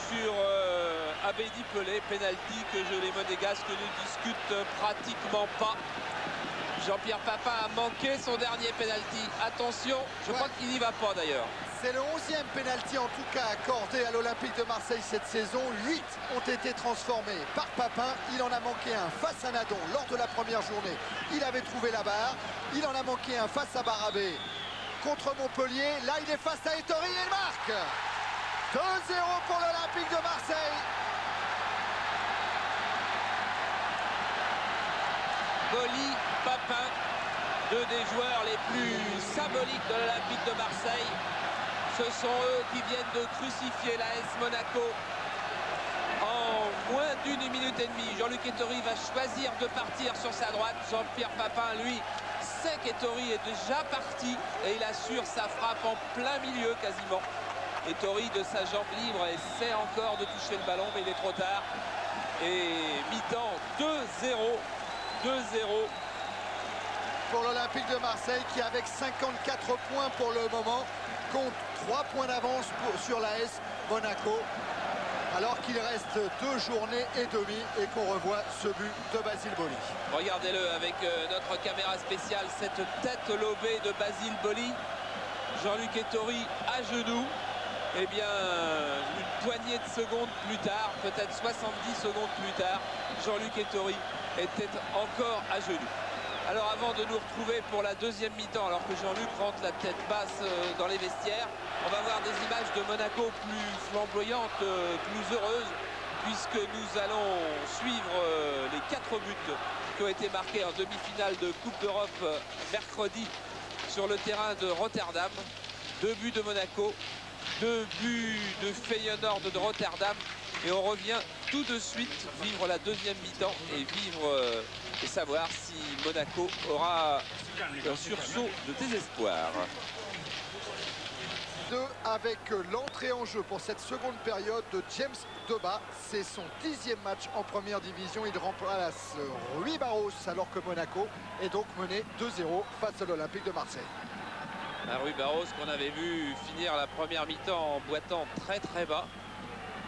Speaker 1: sur Abedi Pelé. Penalty que les Monégasques ne discutent pratiquement pas. Jean-Pierre Papin a manqué son dernier penalty. Attention, je crois qu'il n'y va pas d'ailleurs.
Speaker 2: C'est le 11e penalty en tout cas accordé à l'Olympique de Marseille cette saison. 8 ont été transformés par Papin. Il en a manqué un face à Nadon lors de la première journée. Il avait trouvé la barre. Il en a manqué un face à Barabé contre Montpellier. Là, il est face à Ettori et il marque. 2-0 pour l'Olympique de Marseille.
Speaker 1: Boli, Papin, 2 des joueurs les plus symboliques de l'Olympique de Marseille. Ce sont eux qui viennent de crucifier l'AS Monaco en moins d'1 minute et demie. Jean-Luc Ettori va choisir de partir sur sa droite. Jean-Pierre Papin, lui, sait qu'Ettori est déjà parti et il assure sa frappe en plein milieu quasiment. Ettori de sa jambe libre essaie encore de toucher le ballon, mais il est trop tard. Et mi-temps 2-0. 2-0
Speaker 2: pour l'Olympique de Marseille qui, avec 54 points pour le moment, compte 3 points d'avance sur l'AS Monaco, alors qu'il reste 2 journées et demie et qu'on revoit ce but de Basile Boli.
Speaker 1: Regardez-le avec notre caméra spéciale, cette tête lobée de Basile Boli. Jean-Luc Ettori à genoux. Eh bien, une poignée de secondes plus tard, peut-être 70 secondes plus tard, Jean-Luc Ettori était encore à genoux. Alors avant de nous retrouver pour la deuxième mi-temps, alors que Jean-Luc rentre la tête basse dans les vestiaires, on va voir des images de Monaco plus flamboyantes, plus heureuses, puisque nous allons suivre les 4 buts qui ont été marqués en demi-finale de Coupe d'Europe mercredi sur le terrain de Rotterdam. 2 buts de Monaco, 2 buts de Feyenoord de Rotterdam. Et on revient tout de suite vivre la deuxième mi-temps et et savoir si Monaco aura un sursaut de désespoir.
Speaker 2: 2 avec l'entrée en jeu pour cette seconde période de James Deba. C'est son 10e match en première division. Il remplace Rui Barros alors que Monaco est donc mené 2-0 face à l'Olympique de Marseille.
Speaker 1: Rui Barros qu'on avait vu finir la première mi-temps en boitant très très bas,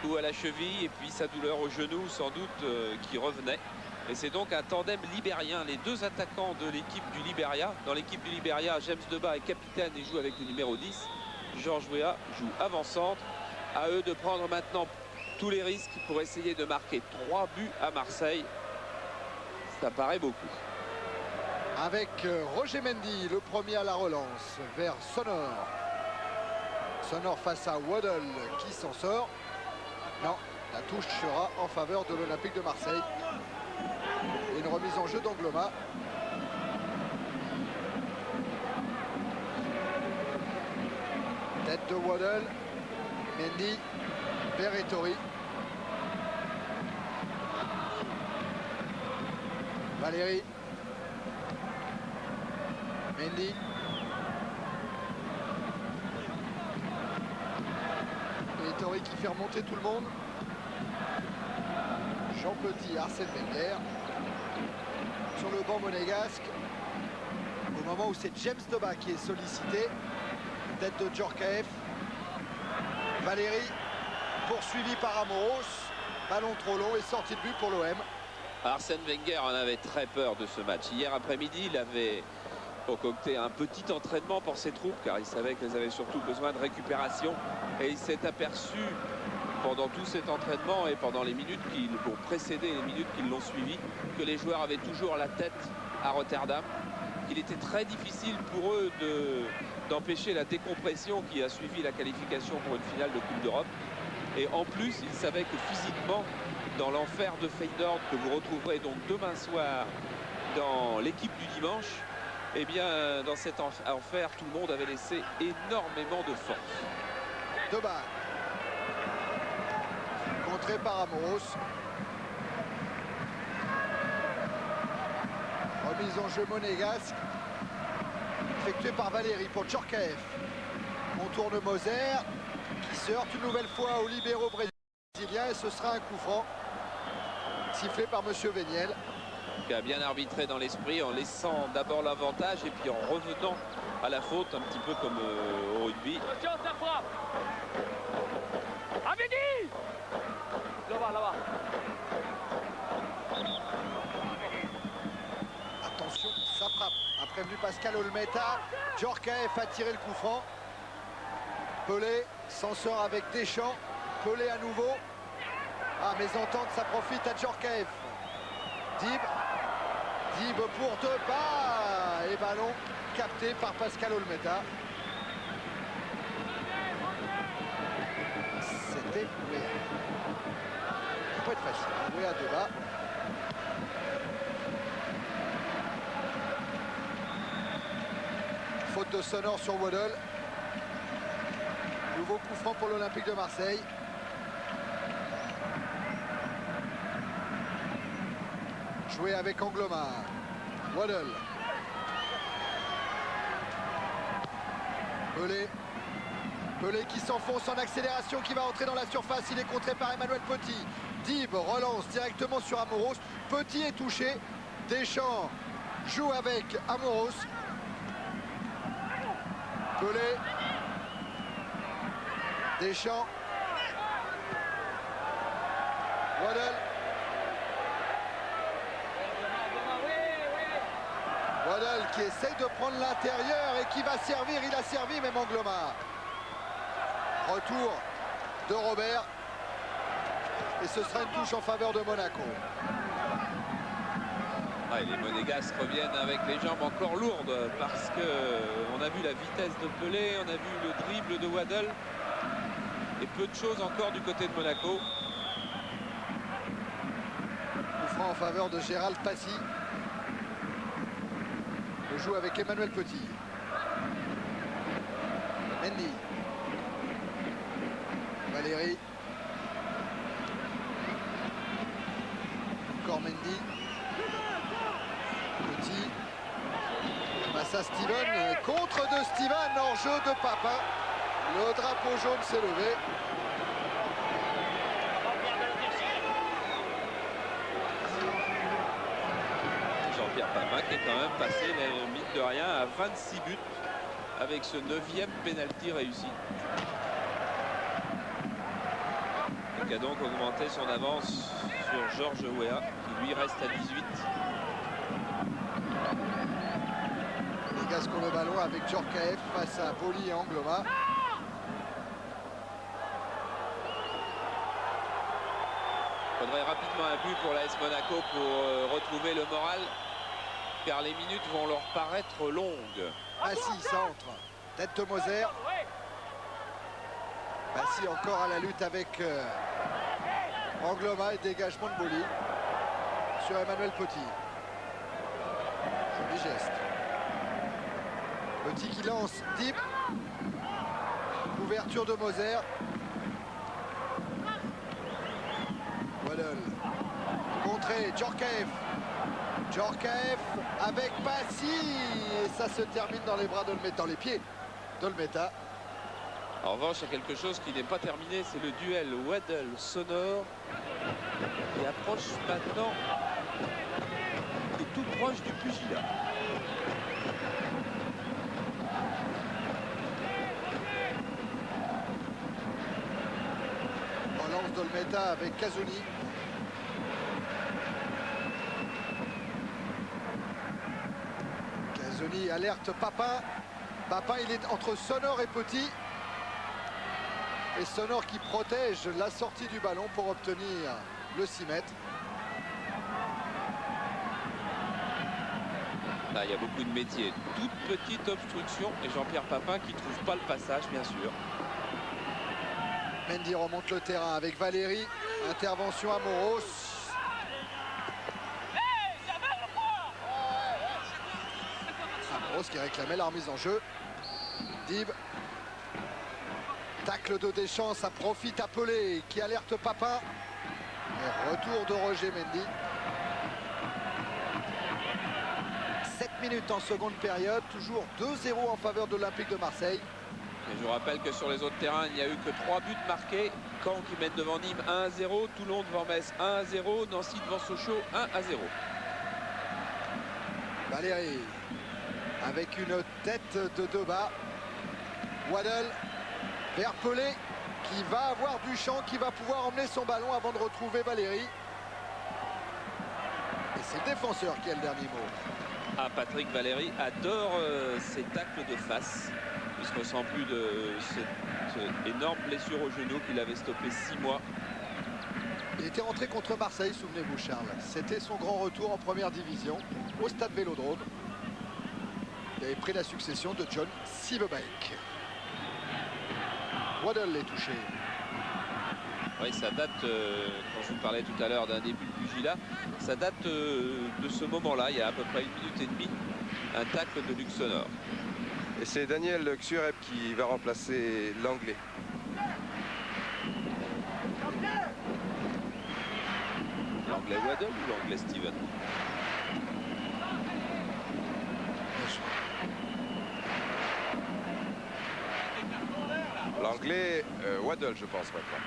Speaker 1: ou à la cheville, et puis sa douleur au genou sans doute qui revenait. Et c'est donc un tandem libérien, les 2 attaquants de l'équipe du Libéria. Dans l'équipe du Libéria, James Deba est capitaine et joue avec le numéro 10. Georges Weah joue avant-centre. À eux de prendre maintenant tous les risques pour essayer de marquer 3 buts à Marseille. Ça paraît beaucoup.
Speaker 2: Avec Roger Mendy, le premier à la relance, vers Sonor. Sonor face à Waddle qui s'en sort. Non, la touche sera en faveur de l'Olympique de Marseille. Une remise en jeu d'Angloma. Tête de Waddle. Mendy vers Ettori. Valéry. Mendy. Ettori qui fait remonter tout le monde. Jean Petit, Arsène Wenger. Sur le banc monégasque. Au moment où c'est James Debat qui est sollicité. Tête de Djorkaeff. Valéry poursuivi par Amoros. Ballon trop long et sortie de but pour l'OM.
Speaker 1: Arsène Wenger en avait très peur de ce match. Hier après-midi, il avait concocté un petit entraînement pour ses troupes car il savait qu'elles avaient surtout besoin de récupération. Et il s'est aperçu pendant tout cet entraînement et pendant les minutes qui l'ont précédé et les minutes qui l'ont suivi que les joueurs avaient toujours la tête à Rotterdam. Il était très difficile pour eux d'empêcher la décompression qui a suivi la qualification pour une finale de Coupe d'Europe. Et en plus, il savait que physiquement, dans l'enfer de Feyenoord que vous retrouverez donc demain soir dans l'équipe du dimanche, eh bien, dans cet enfer, tout le monde avait laissé énormément de force.
Speaker 2: Debat. Contré par Amoros. Remise en jeu monégasque. Effectuée par Valéry pour Djorkaeff. Contourne Moser qui se heurte une nouvelle fois au libéraux brésilien et ce sera un coup franc sifflé par monsieur Véniel.
Speaker 1: Qui a bien arbitré dans l'esprit en laissant d'abord l'avantage et puis en revenant à la faute un petit peu comme au rugby.
Speaker 4: Attention, ça frappe. Avedi. Là-bas.
Speaker 2: Attention, ça frappe. A prévenu Pascal Olmeta. Djorkaeff a tiré le coup franc. Pelé s'en sort avec Deschamps. Pelé à nouveau. Ah, mésentente, ça profite à Djorkaeff. Dib pour Debat. Et ballon capté par Pascal Olmeta. C'était Wea. Ça peut être facile. Wea Debat. Faute de Sonor sur Waddle. Nouveau coup franc pour l'Olympique de Marseille. Joué avec Angloma. Waddle. Pelé qui s'enfonce en accélération, qui va entrer dans la surface. Il est contré par Emmanuel Petit. Dib relance directement sur Amoros. Petit est touché. Deschamps joue avec Amoros. Pelé. Deschamps. Waddle. Waddle qui essaye de prendre l'intérieur et qui va servir. Il a servi même Angloma. Retour de Robert. Et ce sera une touche en faveur de Monaco.
Speaker 1: Ouais, les Monégasques reviennent avec les jambes encore lourdes parce qu'on a vu la vitesse de Pelé, on a vu le dribble de Waddle. Et peu de choses encore du côté de Monaco.
Speaker 2: Coup franc en faveur de Gérald Passy. On joue avec Emmanuel Petit. Mendy. Valéry. Encore Mendy. Petit. Massa Steven. Contre de Steven en jeu de Papin. Le drapeau jaune s'est levé.
Speaker 1: Jean-Pierre Papin qui est quand même passé, mine de rien, à 26 buts avec ce 9e pénalty réussi. Et qui a donc augmenté son avance sur Georges Weah, qui lui reste à 18.
Speaker 2: Les Gascons le ballon avec Djorkaeff face à Poli et Angloma.
Speaker 1: Il faudrait rapidement un but pour l'AS Monaco pour retrouver le moral, car les minutes vont leur paraître longues.
Speaker 2: Passy centre. Tête de Moser. Passy encore à la lutte avec Angloma et dégagement de Boli sur Emmanuel Petit. Joli geste. Petit qui lance. Dib. Couverture de Moser. Waddle. Contré. Djorkaeff. Djorkaeff avec Passy. Et ça se termine dans les bras d'Olmeta, dans les pieds d'Olmeta.
Speaker 1: En revanche, il y a quelque chose qui n'est pas terminé, c'est le duel Waddle-Sonor qui approche maintenant, qui est tout proche du pugilat.
Speaker 2: Olmeta avec Kazuni. Kazuni alerte Papin. Papin, il est entre Sonor et Petit. Et Sonor qui protège la sortie du ballon pour obtenir le 6 mètres.
Speaker 1: Là, il y a beaucoup de métiers. Toute petite obstruction et Jean-Pierre Papin qui ne trouve pas le passage, bien sûr.
Speaker 2: Mendy remonte le terrain avec Valérie. Intervention à Moros. Moros qui réclamait la remise en jeu. Dib. Tacle de Deschamps, ça profite à Pelé qui alerte Papin. Et retour de Roger Mendy. 7 minutes en seconde période, toujours 2-0 en faveur de l'Olympique de Marseille.
Speaker 1: Et je vous rappelle que sur les autres terrains, il n'y a eu que 3 buts marqués. Caen qui mène devant Nîmes 1-0, Toulon devant Metz 1-0, Nancy devant Sochaux 1-0.
Speaker 2: Valérie avec une tête de Debat. Waddle vers Pelé qui va avoir Duchamp, qui va pouvoir emmener son ballon avant de retrouver Valérie. Et c'est le défenseur qui a le dernier mot.
Speaker 1: Ah, Patrick Valéry adore ses tacles de face. Il se ressent plus de cette énorme blessure au genou qu'il avait stoppé 6 mois.
Speaker 2: Il était rentré contre Marseille, souvenez-vous Charles. C'était son grand retour en première division au stade Vélodrome. Il avait pris la succession de John Sievebeek. Waddle est touché.
Speaker 1: Oui, ça date, quand je vous parlais tout à l'heure d'un début de pugilat, ça date de ce moment-là, il y a à peu près 1 minute et demie, un tacle de Luc Sonor.
Speaker 3: Et c'est Daniel Xureb qui va remplacer l'anglais.
Speaker 1: L'anglais Waddle ou l'anglais Steven?
Speaker 3: L'anglais Waddle, je pense maintenant.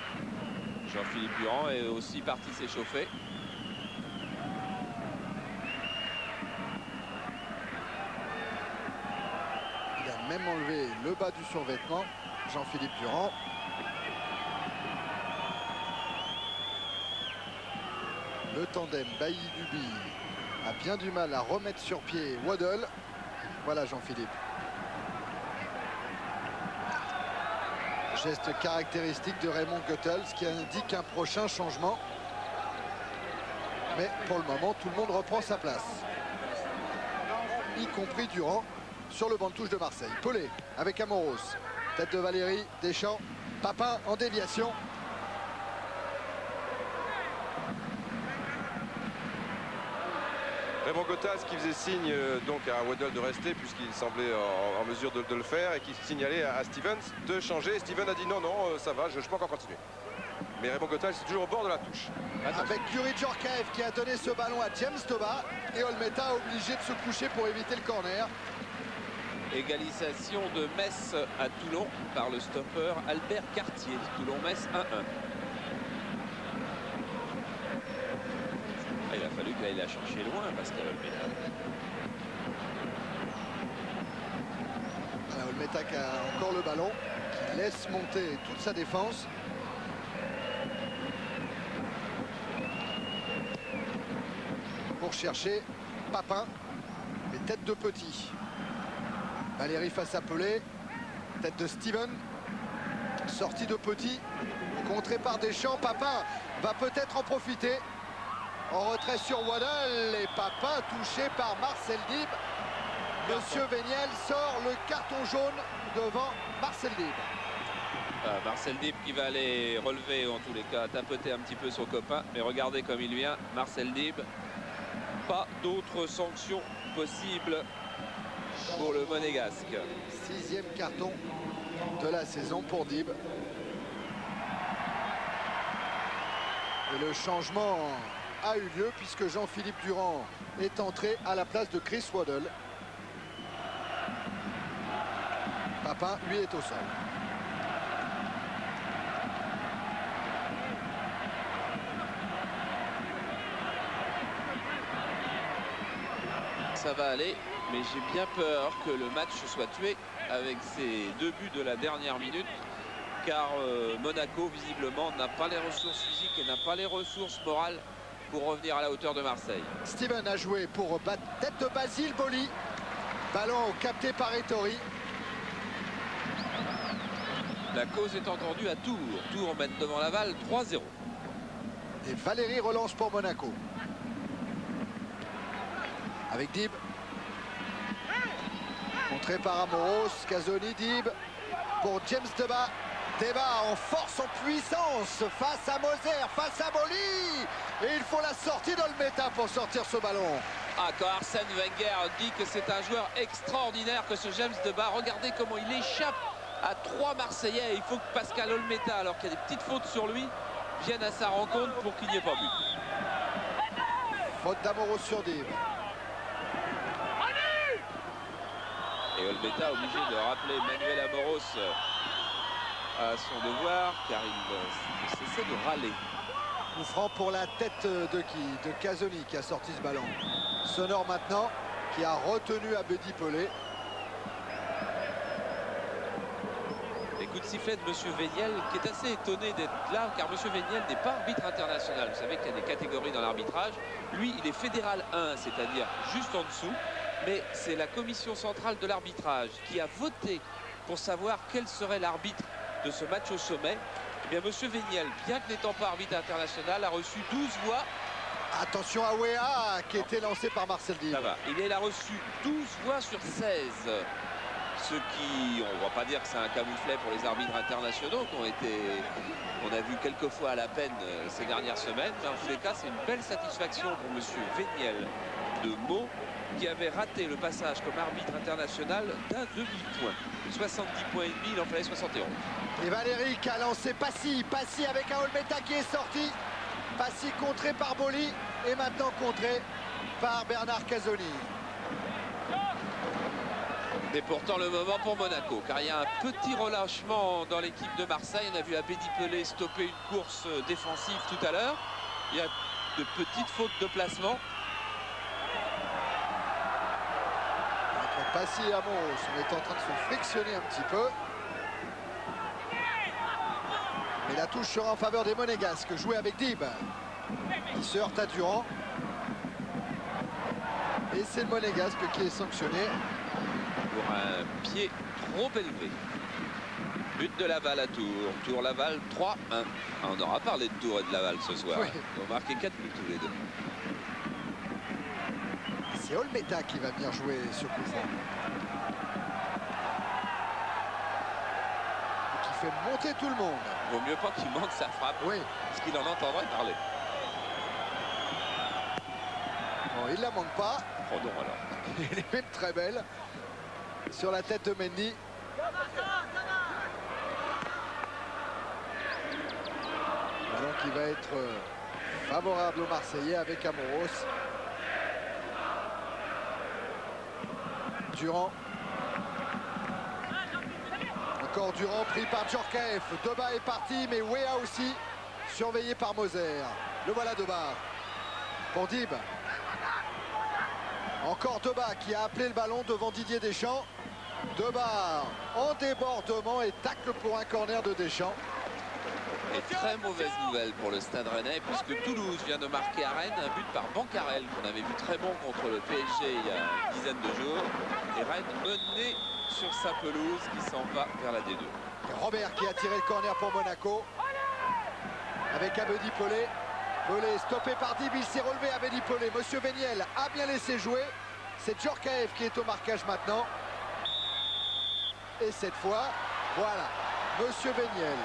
Speaker 1: Jean-Philippe Durand est aussi parti s'échauffer.
Speaker 2: Il a même enlevé le bas du survêtement, Jean-Philippe Durand. Le tandem Bailly-Duby a bien du mal à remettre sur pied Waddle. Voilà Jean-Philippe. Geste caractéristique de Raymond Goethals qui indique un prochain changement. Mais pour le moment, tout le monde reprend sa place. Y compris Durand sur le banc de touche de Marseille. Pelé avec Amoros. Tête de Valérie, Deschamps, Papin en déviation.
Speaker 3: Raymond Goethals qui faisait signe donc à Waddle de rester puisqu'il semblait en mesure de le faire et qui signalait à Stevens de changer. Steven a dit non, ça va, je peux encore continuer. Mais Raymond Goethals est toujours au bord de la touche.
Speaker 2: Avec Yuri Djorkaeff qui a donné ce ballon à James Toba et Olmeta obligé de se coucher pour éviter le corner.
Speaker 1: Égalisation de Metz à Toulon par le stopper Albert Cartier. Toulon-Metz 1-1. Il a fallu qu'il aille la chercher loin, Pascal Olmeta.
Speaker 2: Olmeta qui a encore le ballon, qui laisse monter toute sa défense. Pour chercher Papin, les têtes de Petit. Valérie face à Pelé, tête de Steven, sortie de Petit, contré par Deschamps. Papin va peut-être en profiter. En retrait sur Waddle et Papin touché par Marcel Dib. Monsieur Véniel sort le carton jaune devant Marcel Dib.
Speaker 1: Marcel Dib qui va aller relever, en tous les cas, tapoter un petit peu son copain. Mais regardez comme il vient, Marcel Dib. Pas d'autres sanctions possibles pour le Monégasque.
Speaker 2: 6e carton de la saison pour Dib. Et le changement a eu lieu puisque Jean-Philippe Durand est entré à la place de Chris Waddle. Papin, lui, est au sol.
Speaker 1: Ça va aller, mais j'ai bien peur que le match soit tué avec ces 2 buts de la dernière minute car Monaco visiblement n'a pas les ressources physiques et n'a pas les ressources morales pour revenir à la hauteur de Marseille.
Speaker 2: Steven a joué pour tête de Basile Boli. Ballon capté par Ettori.
Speaker 1: La cause est entendue à Tours. Tours mène devant Laval 3-0.
Speaker 2: Et Valérie relance pour Monaco. Avec Dib. Contré par Amoros. Casoni, Dib. Pour James Deba. Deba en force, en puissance. Face à Moser, face à Boli. Et il faut la sortie d'Olmeta pour sortir ce ballon.
Speaker 1: Ah, quand Arsène Wenger dit que c'est un joueur extraordinaire que ce James Deba, regardez comment il échappe à 3 Marseillais. Il faut que Pascal Olmeta, alors qu'il y a des petites fautes sur lui, vienne à sa rencontre pour qu'il n'y ait pas but.
Speaker 2: Faute d'Amoros sur Dib.
Speaker 1: Et Olmeta obligé de rappeler Manuel Amoros à son devoir, car il cessait de râler.
Speaker 2: Coup franc pour la tête de qui? De Casoni qui a sorti ce ballon. Sonore maintenant qui a retenu Abedi Pelé.
Speaker 1: Les coups de sifflet de M. Véniel, qui est assez étonné d'être là, car M. Véniel n'est pas arbitre international. Vous savez qu'il y a des catégories dans l'arbitrage. Lui, il est fédéral 1, c'est-à-dire juste en dessous. Mais c'est la commission centrale de l'arbitrage qui a voté pour savoir quel serait l'arbitre de ce match au sommet. Eh bien, M. Véniel, bien que n'étant pas arbitre international, a reçu 12 voix.
Speaker 2: Attention à Wea qui était lancé par Marcel Dib.
Speaker 1: Ça va. Il a reçu 12 voix sur 16. Ce qui, on ne va pas dire que c'est un camouflet pour les arbitres internationaux qu'on a vu quelques fois à la peine ces dernières semaines. Mais en tous les cas, c'est une belle satisfaction pour M. Véniel de Meaux, qui avait raté le passage comme arbitre international d'un demi-point. 70 points et demi, il en fallait 71.
Speaker 2: Et Valérie qui a lancé Passy. Passy avec un Olmeta qui est sorti. Passy contré par Boli et maintenant contré par Bernard Casoni.
Speaker 1: Et pourtant le moment pour Monaco, car il y a un petit relâchement dans l'équipe de Marseille. On a vu Abedi Pelé stopper une course défensive tout à l'heure. Il y a de petites fautes de placement.
Speaker 2: Entre Passy et Amoros, on est en train de se frictionner un petit peu. Mais la touche sera en faveur des Monégasques, joué avec Dib. Il se heurte à Durand. Et c'est le Monégasque qui est sanctionné.
Speaker 1: Pour un pied trop élevé. But de Laval à Tours. Tours-Laval 3-1. On aura parlé de Tours et de Laval ce soir.
Speaker 2: Oui.
Speaker 1: Ils ont marqué 4 buts tous les deux.
Speaker 2: C'est Olmeta qui va venir jouer ce coup franc. Et qui fait monter tout le monde.
Speaker 1: Vaut mieux pas qu'il manque sa frappe.
Speaker 2: Oui.
Speaker 1: Parce qu'il en entendrait parler.
Speaker 2: Bon, il la manque pas.
Speaker 1: Oh non alors.
Speaker 2: Elle est même très belle. Sur la tête de Mendy. Ballon qui va être favorable aux Marseillais avec Amoros. Durand. Encore Durand pris par Djorkaeff. Deba est parti, mais Wea aussi. Surveillé par Moser. Le voilà Deba. Pour Dib. Encore Deba qui a appelé le ballon devant Didier Deschamps. Deba en débordement et tacle pour un corner de Deschamps.
Speaker 1: Et très mauvaise nouvelle pour le Stade Rennais, puisque Toulouse vient de marquer à Rennes un but par Bancarel, qu'on avait vu très bon contre le PSG il y a une dizaine de jours. Et Rennes menait sur sa pelouse qui s'en va vers la D2.
Speaker 2: Et Robert qui a tiré le corner pour Monaco. Avec Abedi Pelé. Pelé stoppé par Dib, il s'est relevé. Abedi Pelé. Monsieur Véniel a bien laissé jouer. C'est Djorkaeff qui est au marquage maintenant. Et cette fois, voilà, Monsieur Véniel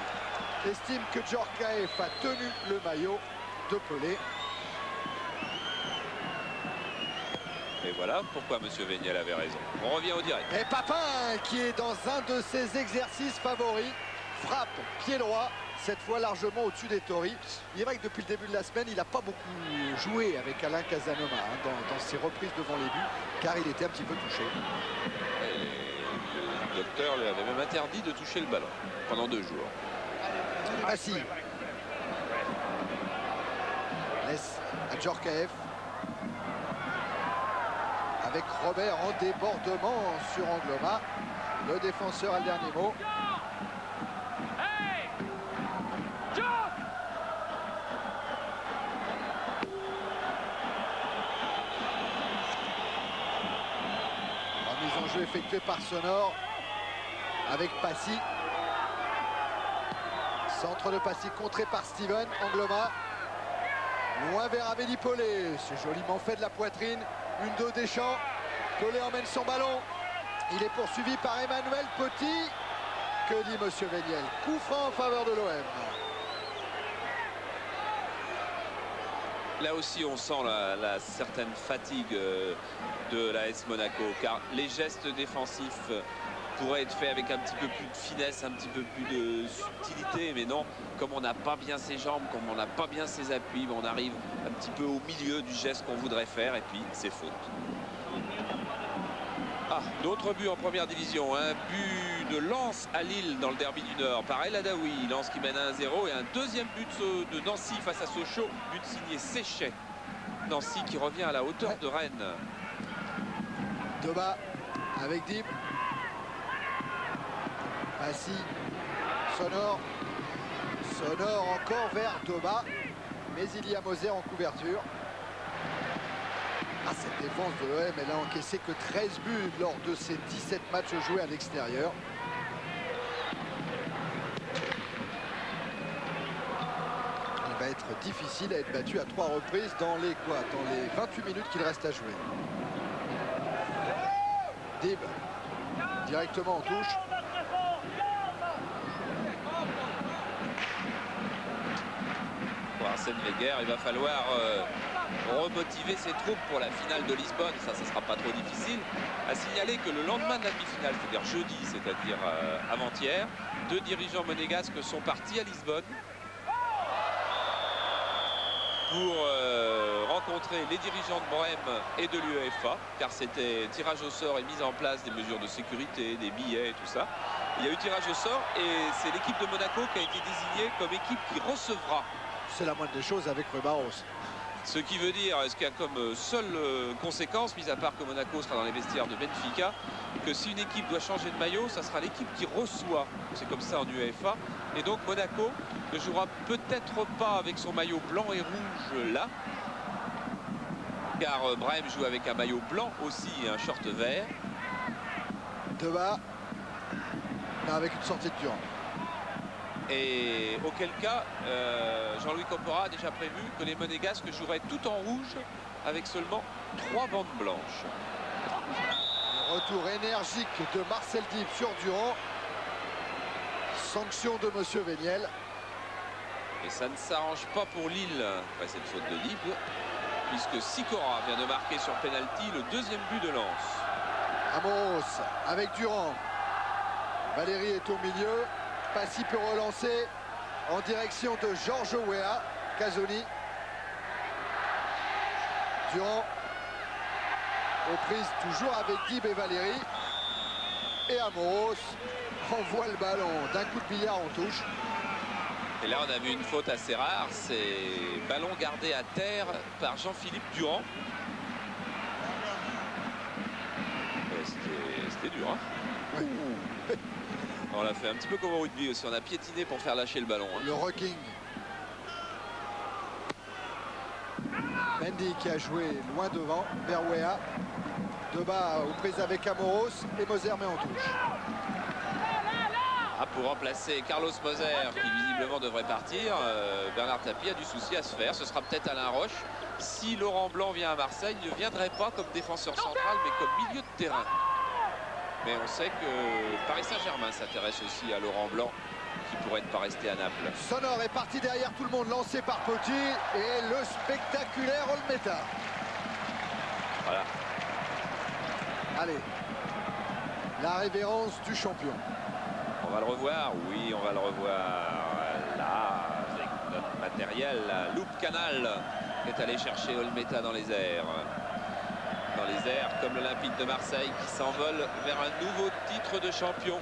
Speaker 2: estime que Djorkaeff a tenu le maillot de Pelé.
Speaker 1: Et voilà pourquoi M. Véniel avait raison. On revient au direct.
Speaker 2: Et Papin qui est dans un de ses exercices favoris. Frappe, pied droit, cette fois largement au-dessus des Tori. Il est vrai que depuis le début de la semaine, il n'a pas beaucoup joué avec Alain Casanova dans ses reprises devant les buts, car il était un petit peu touché.
Speaker 1: Et le docteur lui avait même interdit de toucher le ballon pendant 2 jours.
Speaker 2: Passy. Laisse à Djorkaeff. Avec Robert en débordement sur Angloma. Le défenseur a le dernier mot. Remise en jeu effectuée par Sonor avec Passy. Centre de Passy contré par Steven. Angloma. Loin vers Amélie Paulet. C'est joliment fait de la poitrine. 1-2 Deschamps. Paulet emmène son ballon. Il est poursuivi par Emmanuel Petit. Que dit Monsieur Véniel? Coup franc en faveur de l'OM.
Speaker 1: Là aussi, on sent la certaine fatigue de l'AS Monaco, car les gestes défensifs pourraient être faits avec un petit peu plus de finesse, un petit peu plus de subtilité, mais non, comme on n'a pas bien ses jambes, comme on n'a pas bien ses appuis, on arrive un petit peu au milieu du geste qu'on voudrait faire, et puis c'est faute. Ah, d'autres buts en première division, un but de Lens à Lille dans le derby du Nord par El Adaoui, Lens qui mène 1-0, et un deuxième but de Nancy face à Sochaux, but signé Séchet. Nancy qui revient à la hauteur de Rennes.
Speaker 2: Doba avec Dib. Passy. Sonor. Sonor encore vers Doba. Mais il y a Moser en couverture. Ah, cette défense de l'OM, elle a encaissé que 13 buts lors de ses 17 matchs joués à l'extérieur. Il va être difficile à être battu à 3 reprises dans les 28 minutes qu'il reste à jouer. Dib directement en touche.
Speaker 1: Pour Arsène Wenger, il va falloir remotiver ses troupes pour la finale de Lisbonne. Ça ne sera pas trop difficile. À signaler que le lendemain de la demi-finale, c'est-à-dire jeudi, c'est-à-dire avant-hier, 2 dirigeants monégasques sont partis à Lisbonne pour rencontrer les dirigeants de Brême et de l'UEFA, car c'était tirage au sort et mise en place des mesures de sécurité, des billets et tout ça. Il y a eu tirage au sort et c'est l'équipe de Monaco qui a été désignée comme équipe qui recevra.
Speaker 2: C'est la moindre des choses avec Rui Barros.
Speaker 1: Ce qui veut dire, ce qui a comme seule conséquence, mis à part que Monaco sera dans les vestiaires de Benfica, que si une équipe doit changer de maillot, ça sera l'équipe qui reçoit. C'est comme ça en UEFA. Et donc Monaco ne jouera peut-être pas avec son maillot blanc et rouge là, car Brême joue avec un maillot blanc aussi et un short vert.
Speaker 2: Doba. Là, avec une sortie de Durand.
Speaker 1: Et auquel cas, Jean-Louis Compora a déjà prévu que les Monégasques joueraient tout en rouge avec seulement 3 bandes blanches.
Speaker 2: Le retour énergique de Marcel Dib sur Durand. Sanction de Monsieur Véniel.
Speaker 1: Et ça ne s'arrange pas pour Lille après cette faute de Dib, puisque Sikora vient de marquer sur penalty le 2e but de Lens.
Speaker 2: Amoros avec Durand. Valérie est au milieu. Passy peut relancer en direction de Georges Weah. Casoni. Durand. Aux prises toujours avec Dib et Valérie. Et Amoros envoie le ballon d'un coup de billard en touche.
Speaker 1: Et là, on a vu une faute assez rare. C'est ballon gardé à terre par Jean-Philippe Durand. C'était dur, hein?
Speaker 2: Oui.
Speaker 1: On l'a fait un petit peu comme au rugby aussi. On a piétiné pour faire lâcher le ballon. Hein.
Speaker 2: Le rocking. Mendy qui a joué loin devant, vers Weah. Doba aux prises avec Amoros et Moser met en touche.
Speaker 1: Ah, pour remplacer Carlos Moser, qui visiblement devrait partir, Bernard Tapie a du souci à se faire. Ce sera peut-être Alain Roche. Si Laurent Blanc vient à Marseille, il ne viendrait pas comme défenseur central, mais comme milieu de terrain. Mais on sait que Paris Saint-Germain s'intéresse aussi à Laurent Blanc, qui pourrait ne pas rester à Naples.
Speaker 2: Sonor est parti derrière tout le monde, lancé par Petit, et le spectaculaire Olmeta.
Speaker 1: Voilà.
Speaker 2: Allez, la révérence du champion.
Speaker 1: On va le revoir, oui, on va le revoir là, avec notre matériel, la loupe canal, qui est allé chercher Olmeta dans les airs. Dans les airs, comme l'Olympique de Marseille, qui s'envole vers un nouveau titre de champion.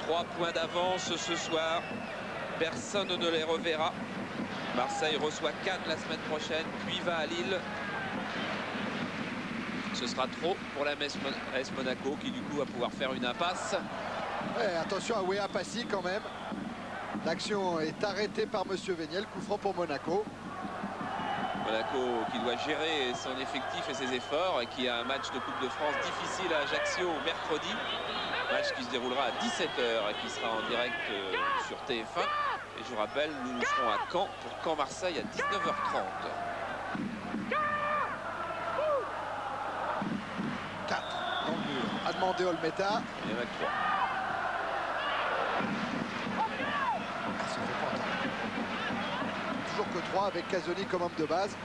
Speaker 1: 3 points d'avance ce soir. Personne ne les reverra. Marseille reçoit Cannes la semaine prochaine, puis va à Lille. Ce sera trop pour la AS Monaco, qui du coup va pouvoir faire une impasse.
Speaker 2: Ouais, attention à Weah Passy quand même. L'action est arrêtée par Monsieur Véniel. Coup franc pour Monaco.
Speaker 1: Monaco qui doit gérer son effectif et ses efforts et qui a un match de Coupe de France difficile à Ajaccio mercredi. Match qui se déroulera à 17h et qui sera en direct sur TF1. Et je vous rappelle, nous serons à Caen pour Caen-Marseille à 19h30.
Speaker 2: 4 dans le mur. A demandé Olmeta.
Speaker 1: Il y en a que 3.
Speaker 2: Ça fait pas entendre. Toujours que 3 avec Casoni comme homme de base.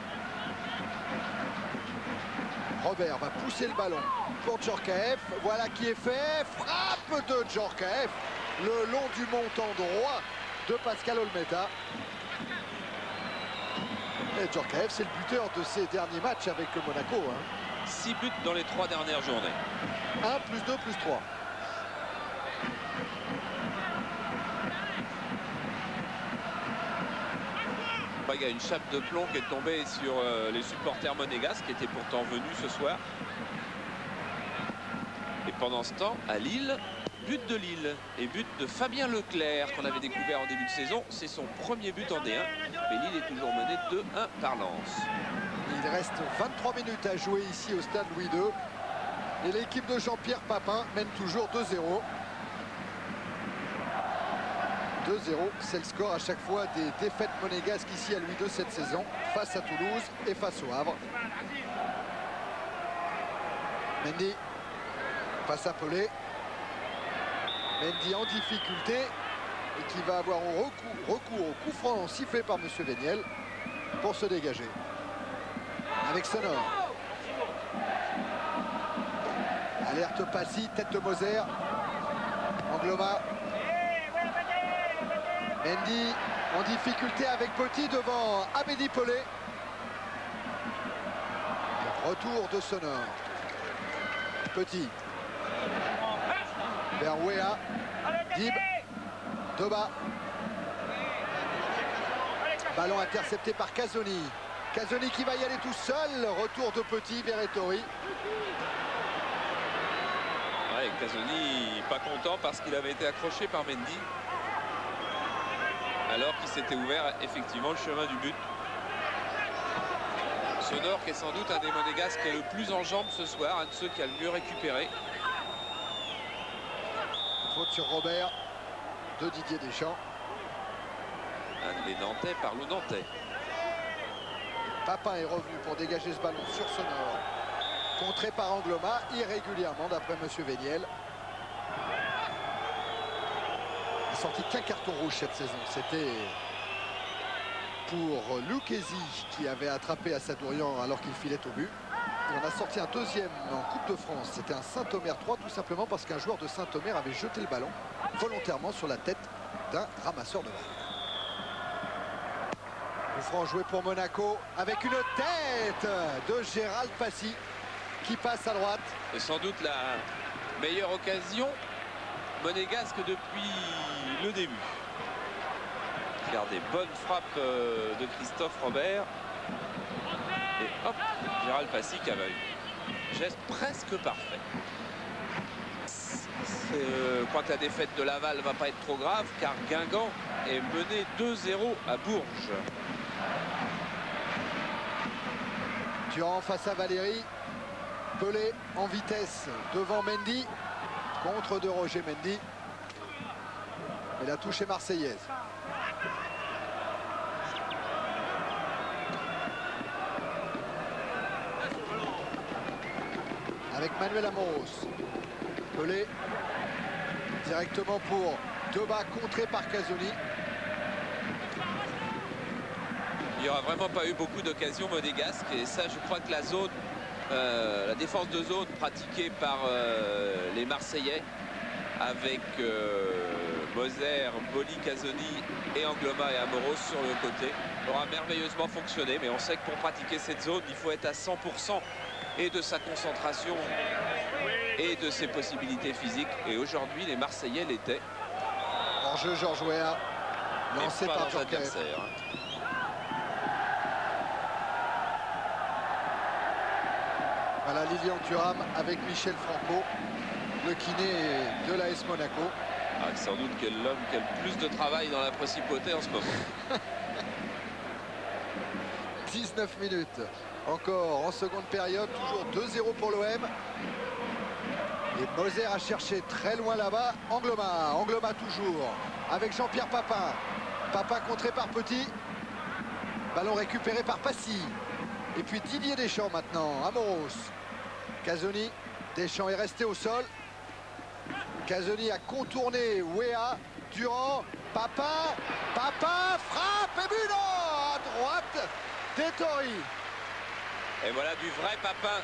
Speaker 2: Robert va pousser le ballon pour Djorkaeff. Voilà qui est fait. Frappe de Djorkaeff le long du montant droit de Pascal Olmeta. Et Djorkaeff, c'est le buteur de ses derniers matchs avec Monaco.
Speaker 1: 6 buts dans les 3 dernières journées.
Speaker 2: 1 plus 2 plus 3.
Speaker 1: Il y a une chape de plomb qui est tombée sur les supporters monégasques qui étaient pourtant venus ce soir. Et pendant ce temps, à Lille, but de Lille et but de Fabien Leclerc qu'on avait découvert en début de saison. C'est son premier but en D1. Mais Lille est toujours mené 2-1 par Lens.
Speaker 2: Il reste 23 minutes à jouer ici au stade Louis II. Et l'équipe de Jean-Pierre Papin mène toujours 2-0. 2-0, c'est le score à chaque fois des défaites monégasques ici à Louis II cette saison, face à Toulouse et face au Havre. Mendy, passe à Pelé. Mendy en difficulté et qui va avoir recours au coup franc sifflé par M. Véniel pour se dégager. Avec Sonor. Alerte Passy, tête de Moser. Angloma. Mendy en difficulté avec Petit devant Abedi Pelé. Retour de Sonor. Petit. Vers Wea. Dib. Doba. Ballon intercepté par Casoni. Casoni qui va y aller tout seul. Retour de Petit vers Ettori.
Speaker 1: Ouais, Casoni pas content parce qu'il avait été accroché par Mendy. Alors qu'il s'était ouvert effectivement le chemin du but. Sonor qui est sans doute un des monégasques qui est le plus en jambes ce soir, un de ceux qui a le mieux récupéré.
Speaker 2: Faute sur Robert de Didier Deschamps.
Speaker 1: Un des Nantais par le Nantais.
Speaker 2: Papin est revenu pour dégager ce ballon sur Sonor. Contré par Angloma irrégulièrement d'après M. Véniel. Il n'a sorti qu'un carton rouge cette saison. C'était pour Lucchesi qui avait attrapé Assadourian alors qu'il filait au but. Il en a sorti un deuxième en Coupe de France. C'était un Saint-Omer 3 tout simplement parce qu'un joueur de Saint-Omer avait jeté le ballon volontairement sur la tête d'un ramasseur de balles. Coup franc joué pour Monaco avec une tête de Gérald Passy qui passe à droite.
Speaker 1: Et sans doute la meilleure occasion monégasque depuis le début. Regardez, bonne frappe de Christophe Robert. Et hop, Gérald Passy qui avait un geste presque parfait. Je crois que la défaite de Laval ne va pas être trop grave car Guingamp est mené 2-0 à Bourges.
Speaker 2: Durand face à Valéry. Pelé en vitesse devant Mendy. Contre de Roger Mendy. Et la touche est marseillaise. Avec Manuel Amoros. Pelé directement pour Doba, contré par Casoni.
Speaker 1: Il n'y aura vraiment pas eu beaucoup d'occasions monégasques et ça je crois que la zone, la défense de zone pratiquée par les Marseillais avec Moser, Boli, Casoni et Angloma et Amoros sur le côté aura merveilleusement fonctionné, mais on sait que pour pratiquer cette zone il faut être à 100% et de sa concentration et de ses possibilités physiques, et aujourd'hui les Marseillais l'étaient.
Speaker 2: Hors-jeu Georges Weah, lancé par Djorkaeff. Voilà Lilian Thuram avec Michel Franco, le kiné de l'AS Monaco.
Speaker 1: Ah, sans doute que l'homme qui a le plus de travail dans la principauté en ce moment.
Speaker 2: 19 minutes encore en seconde période, toujours 2-0 pour l'OM. Et Moser a cherché très loin là-bas. Angloma toujours avec Jean-Pierre Papin. Papin contré par Petit. Ballon récupéré par Passy. Et puis Didier Deschamps maintenant, Amoros. Casoni, Deschamps est resté au sol. Casoni a contourné Wea, Durand, Papin, frappe et but, non, à droite, Dettori.
Speaker 1: Et voilà du vrai Papin.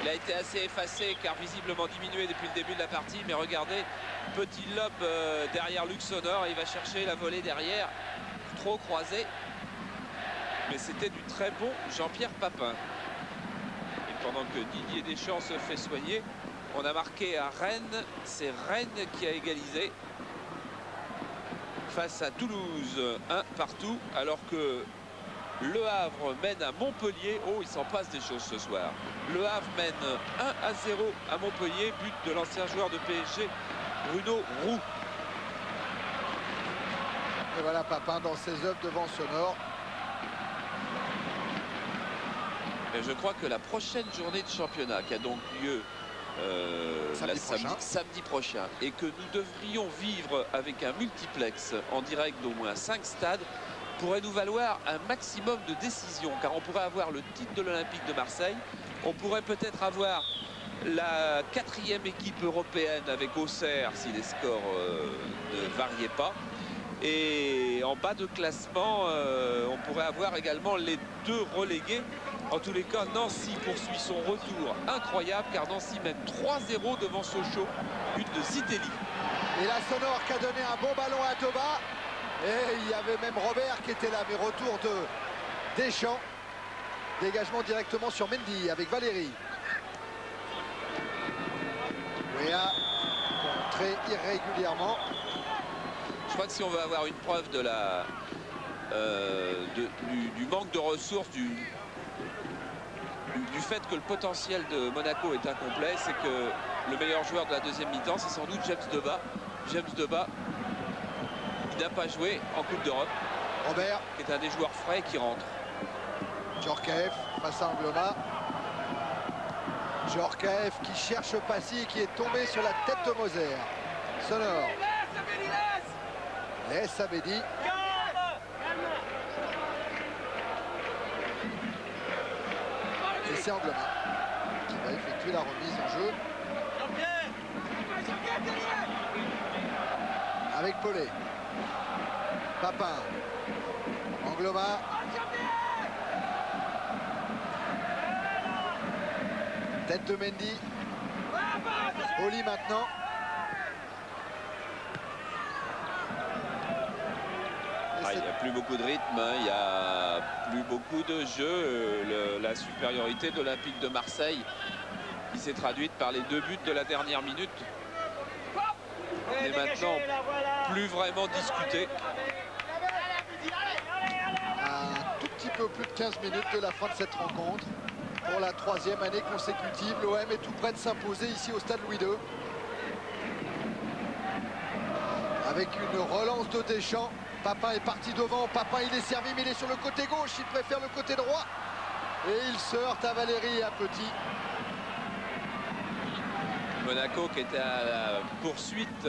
Speaker 1: Il a été assez effacé car visiblement diminué depuis le début de la partie. Mais regardez, petit lob derrière Luxonor. Il va chercher la volée derrière, trop croisé. Mais c'était du très bon Jean-Pierre Papin. Et pendant que Didier Deschamps se fait soigner, on a marqué à Rennes. C'est Rennes qui a égalisé face à Toulouse, 1 partout, alors que Le Havre mène à Montpellier. Oh, il s'en passe des choses ce soir. Le Havre mène 1-0 à Montpellier, but de l'ancien joueur de PSG, Bruno Roux.
Speaker 2: Et voilà Papin dans ses œuvres devant Sonore.
Speaker 1: Et je crois que la prochaine journée de championnat, qui a donc lieu samedi prochain, et que nous devrions vivre avec un multiplex en direct d'au moins 5 stades, pourrait nous valoir un maximum de décisions, car on pourrait avoir le titre de l'Olympique de Marseille, on pourrait peut-être avoir la 4e équipe européenne avec Auxerre si les scores ne variaient pas, et en bas de classement on pourrait avoir également les 2 relégués. En tous les cas, Nancy poursuit son retour incroyable car Nancy mène 3-0 devant Sochaux, but de Zitelli.
Speaker 2: Et la Sonore qui a donné un bon ballon à Toba. Et il y avait même Robert qui était là, mais retour de Deschamps. Dégagement directement sur Mendy avec Valérie. Wea contré irrégulièrement.
Speaker 1: Je crois que si on veut avoir une preuve de la, du manque de ressources, du fait que le potentiel de Monaco est incomplet, c'est que le meilleur joueur de la deuxième mi-temps, c'est sans doute James Debat. James Debat, il n'a pas joué en Coupe d'Europe.
Speaker 2: Robert,
Speaker 1: qui est un des joueurs frais qui rentre.
Speaker 2: Djorkaeff face à Angloma. Djorkaeff qui cherche Passy, qui est tombé sur la tête de Moser. Sonore. Laisse Abedi. Et c'est Angloma qui va effectuer la remise en jeu. Avec Paulet. Papin. Angloma. Tête de Mendy. Oli maintenant.
Speaker 1: Il n'y a plus beaucoup de rythme, hein. Il n'y a plus beaucoup de jeu. La supériorité de l'Olympique de Marseille qui s'est traduite par les 2 buts de la dernière minute n'est maintenant plus vraiment discuté.
Speaker 2: Un tout petit peu plus de 15 minutes de la fin de cette rencontre. Pour la 3e année consécutive, l'OM est tout près de s'imposer ici au stade Louis II. Avec une relance de Deschamps. Papin est parti devant. Papin, il est servi, mais il est sur le côté gauche. Il préfère le côté droit. Et il se heurte à Valérie et à Petit.
Speaker 1: Monaco qui était à la poursuite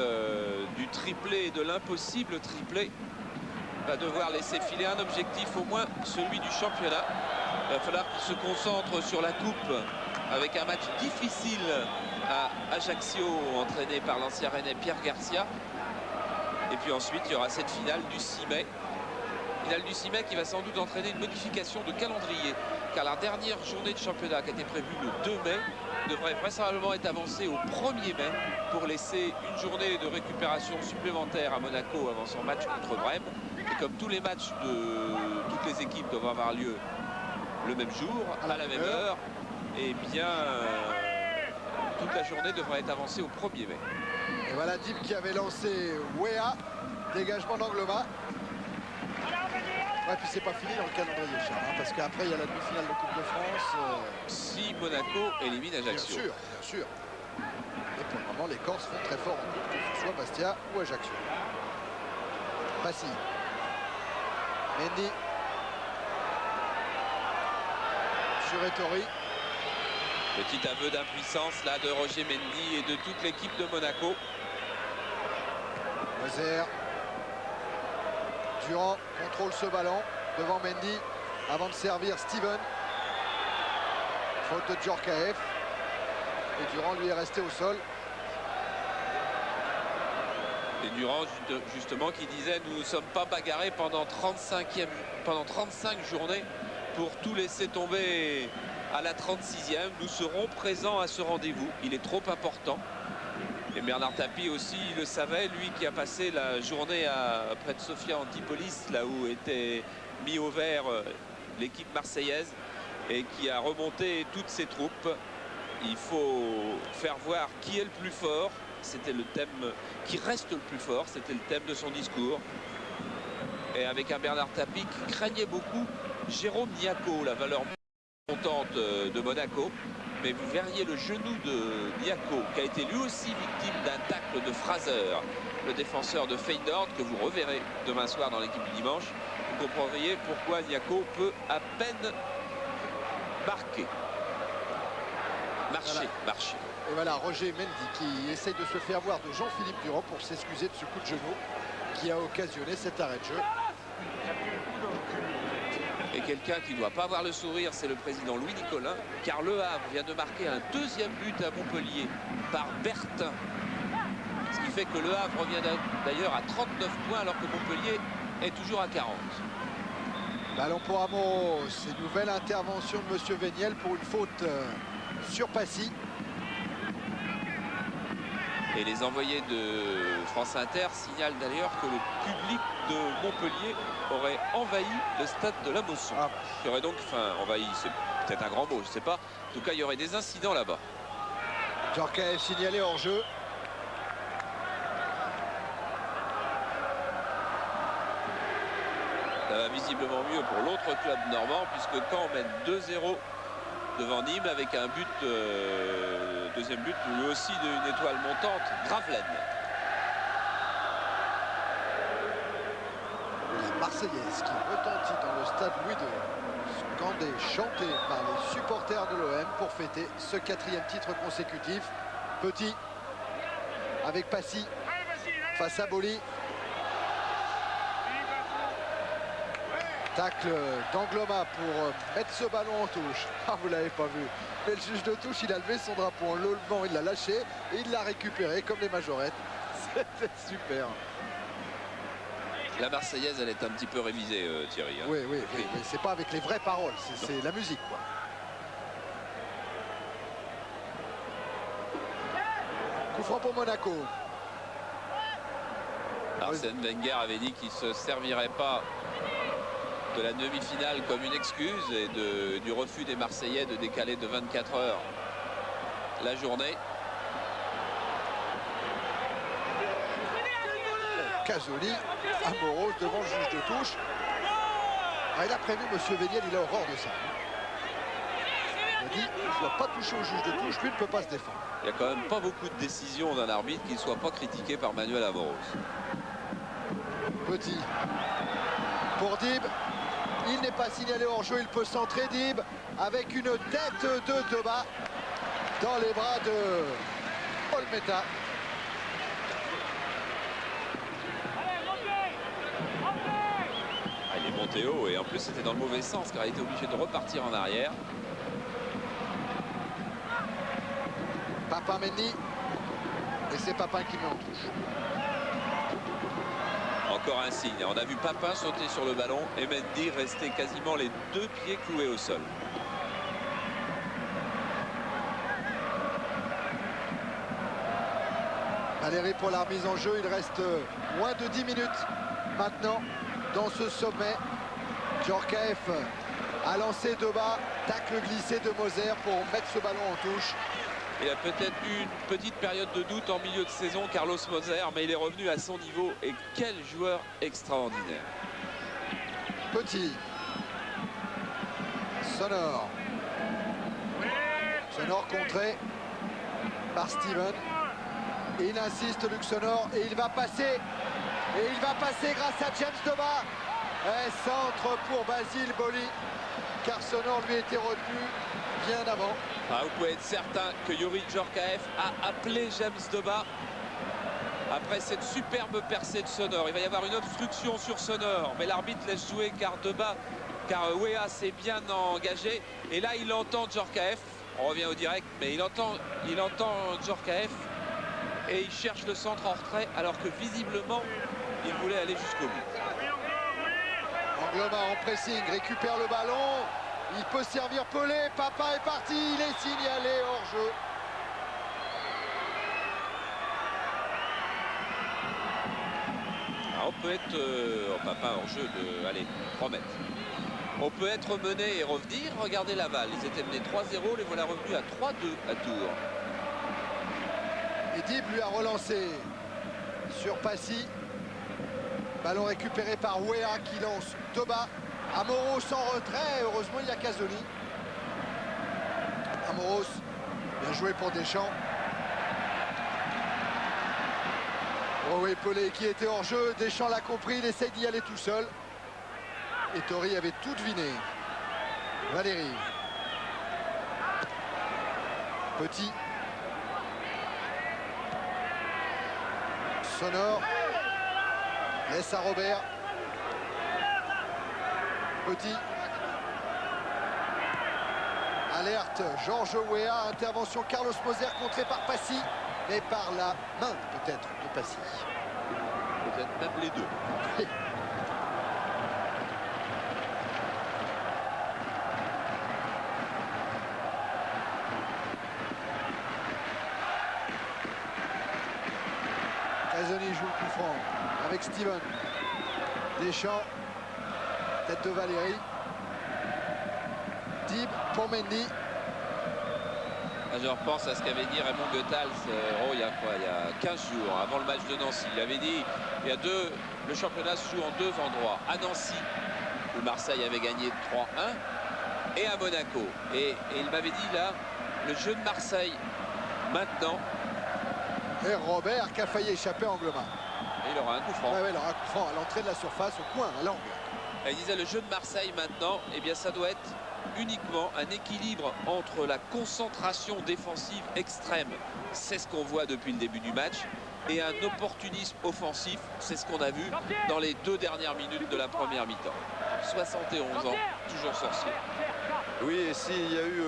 Speaker 1: du triplé et de l'impossible triplé va devoir laisser filer un objectif, au moins celui du championnat. Il va falloir qu'il se concentre sur la coupe avec un match difficile à Ajaccio, entraîné par l'ancien Rennais Pierre Garcia. Et puis ensuite, il y aura cette finale du 6 mai. Finale du 6 mai qui va sans doute entraîner une modification de calendrier. Car la dernière journée de championnat qui était prévue le 2 mai devrait vraisemblablement être avancée au 1er mai pour laisser une journée de récupération supplémentaire à Monaco avant son match contre Brême. Et comme tous les matchs de toutes les équipes doivent avoir lieu le même jour, à la même heure, et bien toute la journée devrait être avancée au 1er mai.
Speaker 2: Et voilà Dim qui avait lancé Wea. Dégagement d'Angloma. Ouais, puis c'est pas fini dans le calendrier, Charles, hein, parce qu'après il y a la demi-finale de Coupe de France.
Speaker 1: Si Monaco élimine Ajaccio.
Speaker 2: Bien sûr, bien sûr. Et pour le moment, les Corses font très fort en coupe, que ce soit Bastia ou Ajaccio. Passy. Mendy. Sur Ettori.
Speaker 1: Petit aveu d'impuissance là de Roger Mendy et de toute l'équipe de Monaco.
Speaker 2: Moser. Durand contrôle ce ballon devant Mendy avant de servir Steven. Faute de Djorkaeff. Et Durand lui est resté au sol.
Speaker 1: Et Durand justement qui disait nous ne sommes pas bagarrés pendant 35 journées pour tout laisser tomber à la 36e. Nous serons présents à ce rendez-vous. Il est trop important. Et Bernard Tapie aussi il le savait, lui qui a passé la journée près de Sofia Antipolis, là où était mis au vert l'équipe marseillaise, et qui a remonté toutes ses troupes. Il faut faire voir qui est le plus fort. C'était le thème qui reste le plus fort, c'était le thème de son discours. Et avec un Bernard Tapie qui craignait beaucoup Jérôme Niaco, la valeur montante de Monaco. Mais vous verriez le genou de Niaco, qui a été lui aussi victime d'un tacle de Fraser, le défenseur de Feyenoord, que vous reverrez demain soir dans l'équipe du dimanche. Vous comprendriez pourquoi Niaco peut à peine marquer. Marcher.
Speaker 2: Et voilà Roger Mendy qui essaye de se faire voir de Jean-Philippe Durand pour s'excuser de ce coup de genou qui a occasionné cet arrêt de jeu.
Speaker 1: Et quelqu'un qui ne doit pas avoir le sourire, c'est le président Louis Nicolin, car Le Havre vient de marquer un deuxième but à Montpellier par Bertin. Ce qui fait que Le Havre revient d'ailleurs à 39 points alors que Montpellier est toujours à 40.
Speaker 2: Ballon pour Amoros, c'est nouvelle intervention de Monsieur Véniel pour une faute sur Passy.
Speaker 1: Et les envoyés de France Inter signalent d'ailleurs que le public de Montpellier aurait envahi le stade de la Mosson. Il y aurait donc, envahi, c'est peut-être un grand mot, je ne sais pas. En tout cas, il y aurait des incidents là-bas.
Speaker 2: Djorkaeff signalé hors jeu.
Speaker 1: Ça va visiblement mieux pour l'autre club normand, puisque Caen mène 2-0 devant Nîmes avec un but, deuxième but, lui aussi d'une étoile montante, Gravelaine.
Speaker 2: La Marseillaise qui retentit dans le stade Louis II, scandé, chanté par les supporters de l'OM pour fêter ce 4e titre consécutif. Petit avec Passy face à Boli. Tacle d'Angloma pour mettre ce ballon en touche. Ah, vous l'avez pas vu. Mais le juge de touche, il a levé son drapeau en le levant, il l'a lâché et il l'a récupéré comme les majorettes. C'était super.
Speaker 1: La Marseillaise, elle est un petit peu révisée, Thierry. Hein.
Speaker 2: Oui. C'est pas avec les vraies paroles, c'est la musique, quoi. Coup franc pour Monaco.
Speaker 1: Arsène Wenger avait dit qu'il ne se servirait pas de la demi-finale comme une excuse et du refus des Marseillais de décaler de 24 heures la journée.
Speaker 2: Casoli, Amoros devant le juge de touche. Il a prévu Monsieur Véniel, il a horreur de ça. Il a dit il ne doit pas toucher au juge de touche, lui ne peut pas se défendre.
Speaker 1: Il n'y a quand même pas beaucoup de décisions d'un arbitre qui ne soit pas critiqué par Manuel Amoros.
Speaker 2: Petit pour Dib. Il n'est pas signalé hors jeu, il peut centrer Dib avec une tête de Toba dans les bras de Olmeta.
Speaker 1: Il est monté haut et en plus c'était dans le mauvais sens car il était obligé de repartir en arrière.
Speaker 2: Papin Mendy. Et c'est Papin qui met en touche.
Speaker 1: Encore un signe. On a vu Papin sauter sur le ballon et Mendy rester quasiment les deux pieds cloués au sol.
Speaker 2: Valérie pour la remise en jeu. Il reste moins de 10 minutes maintenant dans ce sommet. Djorkaeff a lancé de bas. Tacle glissé de Moser pour mettre ce ballon en touche.
Speaker 1: Il a peut-être eu une petite période de doute en milieu de saison, Carlos Moser, mais il est revenu à son niveau. Et quel joueur extraordinaire.
Speaker 2: Petit. Sonore. Sonore contré par Steven. Et il insiste, Luc Sonor, et il va passer. Et il va passer grâce à James Doba. Et centre pour Basile Boli, car Sonor lui était retenu bien avant.
Speaker 1: Ah, vous pouvez être certain que Youri Djorkaeff a appelé James Doba après cette superbe percée de Sonor. Il va y avoir une obstruction sur Sonor, mais l'arbitre laisse jouer car Weah s'est bien engagé. Et là, il entend Djorkaeff. On revient au direct, mais il entend Djorkaeff et il cherche le centre en retrait, alors que visiblement, il voulait aller jusqu'au bout.
Speaker 2: Angloma en pressing, récupère le ballon. Il peut servir Pelé. Papa est parti. Il est signalé hors jeu.
Speaker 1: Alors, on peut être Papa hors jeu de 3 mètres. On peut être mené et revenir. Regardez Laval. Ils étaient menés 3-0. Les voilà revenus à 3-2 à Tours.
Speaker 2: Et Dib lui a relancé sur Passy. Ballon récupéré par Weah qui lance Doba. Amoros en retrait. Heureusement, il y a Casoni. Amoros, bien joué pour Deschamps. Oh oui, Pelé qui était hors jeu. Deschamps l'a compris. Il essaye d'y aller tout seul. Et Tori avait tout deviné. Valérie. Petit. Sonor. Laisse à Robert. Petit. Alerte, Georges Weah. Intervention Carlos Moser contré par Passy. Mais par la main peut-être de Passy.
Speaker 1: Peut-être même les deux.
Speaker 2: Oui. Casoni joue le coup franc avec Steven. Deschamps. Tête de Valérie. Dib pour Mendy.
Speaker 1: Je repense à ce qu'avait dit Raymond Goethals il y a 15 jours, avant le match de Nancy. Il avait dit le championnat se joue en 2 endroits. À Nancy, où Marseille avait gagné 3-1, et à Monaco. Et il m'avait dit là, le jeu de Marseille, maintenant.
Speaker 2: Et Robert qui a failli échapper à Angloma.
Speaker 1: Et il aura un coup franc.
Speaker 2: Ouais, il aura un coup franc à l'entrée de la surface, au coin, à l'angle.
Speaker 1: Il disait le jeu de Marseille maintenant, eh bien ça doit être uniquement un équilibre entre la concentration défensive extrême, c'est ce qu'on voit depuis le début du match, et un opportunisme offensif, c'est ce qu'on a vu dans les 2 dernières minutes de la première mi-temps. 71 ans, toujours sorcier.
Speaker 3: Oui, et s'il y a eu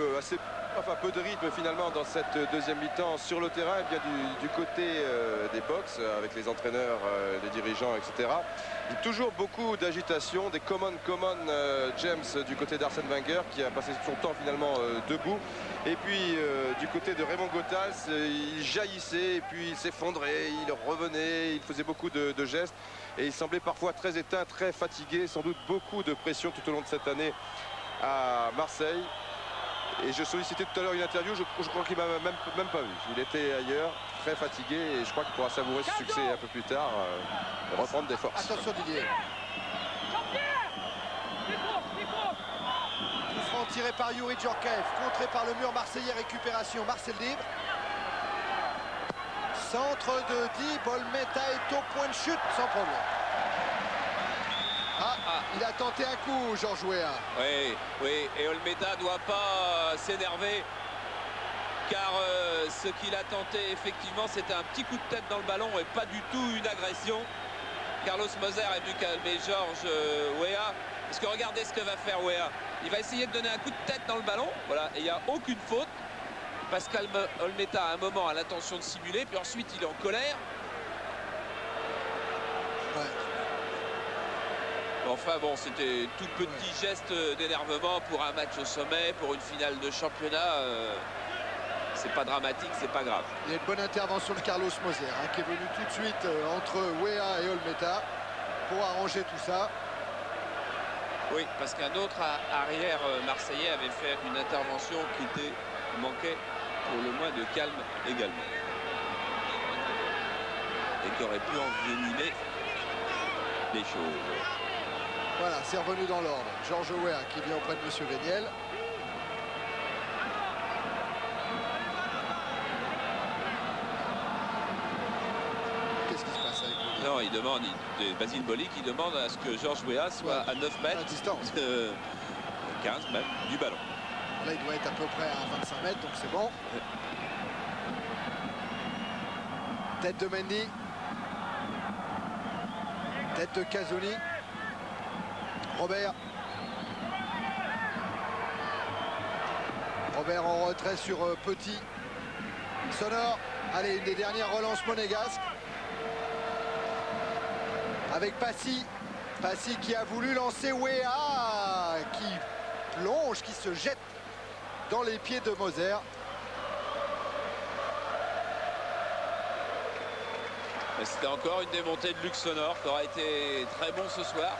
Speaker 3: peu de rythme finalement dans cette deuxième mi-temps sur le terrain, eh bien du côté des box, avec les entraîneurs, les dirigeants, etc. Il y a toujours beaucoup d'agitation, des common James du côté d'Arsène Wenger qui a passé son temps finalement debout. Et puis du côté de Raymond Goethals, il jaillissait et puis il s'effondrait, il revenait, il faisait beaucoup de gestes. Et il semblait parfois très éteint, très fatigué, sans doute beaucoup de pression tout au long de cette année à Marseille. Et je sollicitais tout à l'heure une interview, je crois qu'il m'a même pas vu. Il était ailleurs, très fatigué, et je crois qu'il pourra savourer ce succès un peu plus tard, et reprendre des forces.
Speaker 2: Attention Didier. Coup franc tiré par Youri Djorkaeff, contré par le mur marseillais, récupération Marcel Dib. Centre de Dib, Olmeta est au point de chute sans problème. Il a tenté un coup, Georges Weah.
Speaker 1: Oui, et Olmeta ne doit pas s'énerver, car ce qu'il a tenté, effectivement, c'était un petit coup de tête dans le ballon et pas du tout une agression. Carlos Moser a vu calmer Georges Weah, parce que regardez ce que va faire Weah. Il va essayer de donner un coup de tête dans le ballon, voilà, et il n'y a aucune faute. Pascal Olmeta, à un moment, a l'intention de simuler, puis ensuite, il est en colère.
Speaker 2: Ouais.
Speaker 1: Enfin bon, c'était tout petit geste d'énervement pour un match au sommet, pour une finale de championnat. C'est pas dramatique, c'est pas grave.
Speaker 2: Il y a une bonne intervention de Carlos Moser qui est venu tout de suite entre Weah et Olmeta pour arranger tout ça.
Speaker 1: Oui, parce qu'un autre arrière marseillais avait fait une intervention qui manquait pour le moins de calme également. Et qui aurait pu envenimer les choses.
Speaker 2: Voilà, c'est revenu dans l'ordre. Georges Weah qui vient auprès de M. Véniel.
Speaker 1: Non, il demande, Basile Boli qui demande à ce que Georges Weah soit à 9 mètres.
Speaker 2: À distance.
Speaker 1: 15 même, du ballon.
Speaker 2: Là, il doit être à peu près à 25 mètres, donc c'est bon. Tête de Mendy. Tête de Casoni. Robert. Robert en retrait sur Petit. Sonor. Allez, une des dernières relances monégasques. Avec Passy. Passy qui a voulu lancer Weah, qui plonge, qui se jette dans les pieds de Moser.
Speaker 1: C'était encore une démontée de Luc Sonor qui aura été très bon ce soir.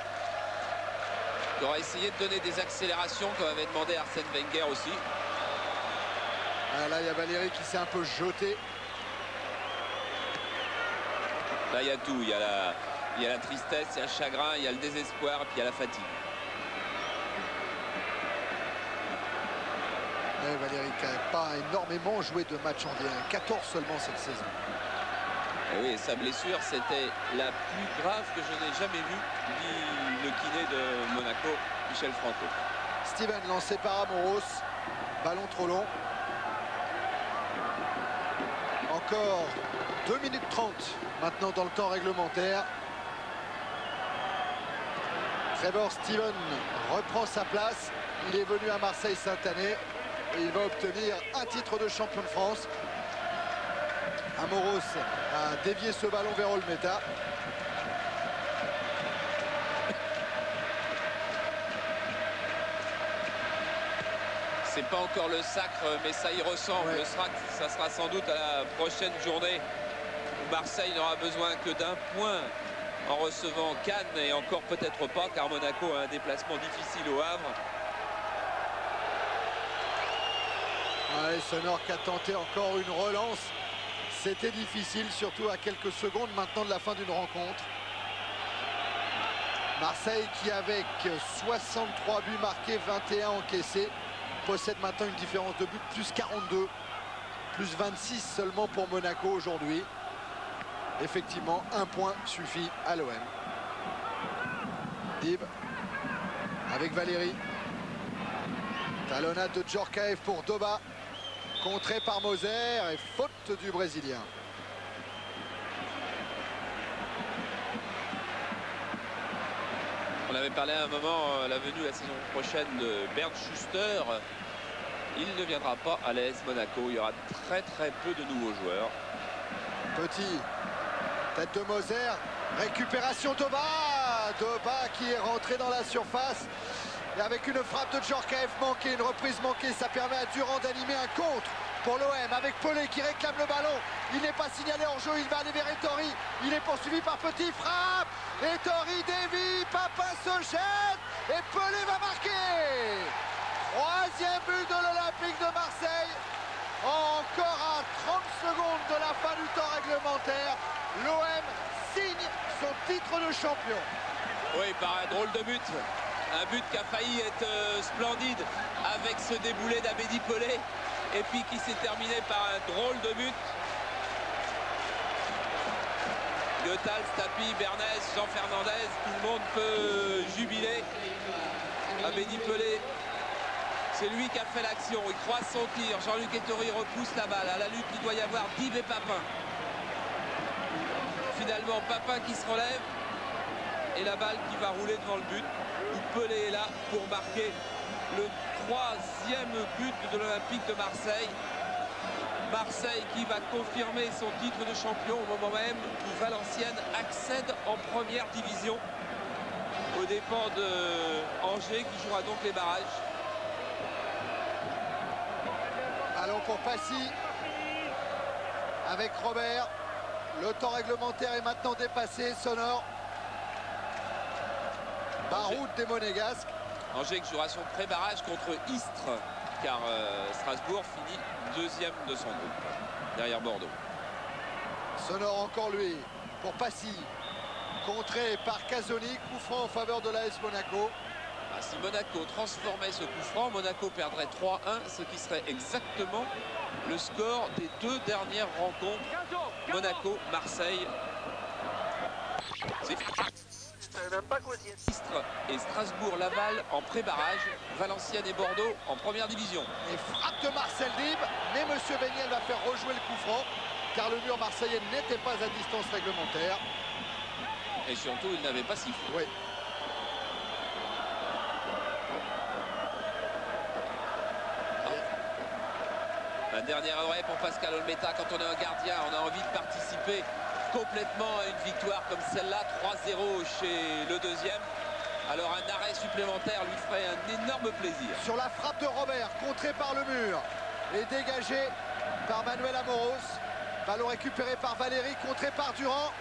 Speaker 1: Qui aura essayé de donner des accélérations comme avait demandé Arsène Wenger aussi.
Speaker 2: Ah, là, il y a Valérie qui s'est un peu jeté.
Speaker 1: Là, il y a tout. Il y a la tristesse, il y a le chagrin, il y a le désespoir, et puis il y a la fatigue.
Speaker 2: Ouais, Valérie qui n'a pas énormément joué de matchs en Ligue 1, 14 seulement cette saison.
Speaker 1: Et oui, sa blessure, c'était la plus grave que je n'ai jamais vue, dit le kiné de Monaco, Michel Franco.
Speaker 2: Steven lancé par Amoros. Ballon trop long. Encore 2 minutes 30 maintenant dans le temps réglementaire. Trevor Steven reprend sa place. Il est venu à Marseille cette année et il va obtenir un titre de champion de France. Amoros a dévié ce ballon vers Olmeta.
Speaker 1: C'est pas encore le sacre, mais ça y ressemble.
Speaker 2: Ouais.
Speaker 1: Ça sera sans doute à la prochaine journée où Marseille n'aura besoin que d'un point en recevant Cannes, et encore peut-être pas, car Monaco a un déplacement difficile au Havre.
Speaker 2: Ouais, Sonor qui a tenté encore une relance. C'était difficile, surtout à quelques secondes maintenant de la fin d'une rencontre. Marseille qui, avec 63 buts marqués, 21 encaissés, possède maintenant une différence de but plus 42, plus 26 seulement pour Monaco aujourd'hui. Effectivement, un point suffit à l'OM. Dib avec Valérie. Talonnade de Djorkaeff pour Doba. Contré par Moser et faute du Brésilien.
Speaker 1: On avait parlé à un moment à la venue la saison prochaine de Bernd Schuster. Il ne viendra pas à l'AS Monaco. Il y aura très peu de nouveaux joueurs.
Speaker 2: Petit. Tête de Moser. Récupération Doba. Doba qui est rentré dans la surface. Et avec une frappe de Djorkaeff manquée, une reprise manquée, ça permet à Durand d'animer un contre pour l'OM avec Pelé qui réclame le ballon. Il n'est pas signalé en jeu, il va aller vers Ettori. Il est poursuivi par Petit, frappe. Ettori dévie, Papin se jette et Pelé va marquer. Troisième but de l'Olympique de Marseille. Encore à 30 secondes de la fin du temps réglementaire, l'OM signe son titre de champion.
Speaker 1: Oui, par un drôle de but. Un but qui a failli être splendide avec ce déboulé d'Abedi Pelé et puis qui s'est terminé par un drôle de but. Goethals, Tapi, Bernès, Jean Fernandez, tout le monde peut jubiler. Abedi Pelé, c'est lui qui a fait l'action. Il croise son tir. Jean-Luc Ettori repousse la balle. À la lutte, il doit y avoir Dib et Papin. Finalement, Papin qui se relève et la balle qui va rouler devant le but. Pelé est là pour marquer le troisième but de l'Olympique de Marseille. Marseille qui va confirmer son titre de champion au moment même où Valenciennes accède en première division aux dépens de Angers qui jouera donc les barrages.
Speaker 2: Allons pour Passy avec Robert. Le temps réglementaire est maintenant dépassé. Sonor. Baroud des Monégasques.
Speaker 1: Angers qui jouera son pré-barrage contre Istres, car Strasbourg finit deuxième de son groupe, derrière Bordeaux.
Speaker 2: Sonor encore lui, pour Passy. Contré par Casoni, coup franc en faveur de l'AS Monaco.
Speaker 1: Ah, si Monaco transformait ce coup franc, Monaco perdrait 3-1, ce qui serait exactement le score des deux dernières rencontres. Monaco-Marseille. Istres et Strasbourg-Laval en pré-barrage, Valenciennes et Bordeaux en première division.
Speaker 2: Et frappe de Marcel Dib, mais M. Beignet va faire rejouer le coup franc, car le mur marseillais n'était pas à distance réglementaire.
Speaker 1: Et surtout, il n'avait pas sifflé.
Speaker 2: Oui.
Speaker 1: Un dernier arrêt pour Pascal Olmeta. Quand on est un gardien, on a envie de participer complètement à une victoire comme celle-là, 3-0 chez le deuxième. Alors un arrêt supplémentaire lui ferait un énorme plaisir.
Speaker 2: Sur la frappe de Robert, contrée par le mur et dégagée par Manuel Amoros. Ballon récupéré par Valéry, contré par Durand.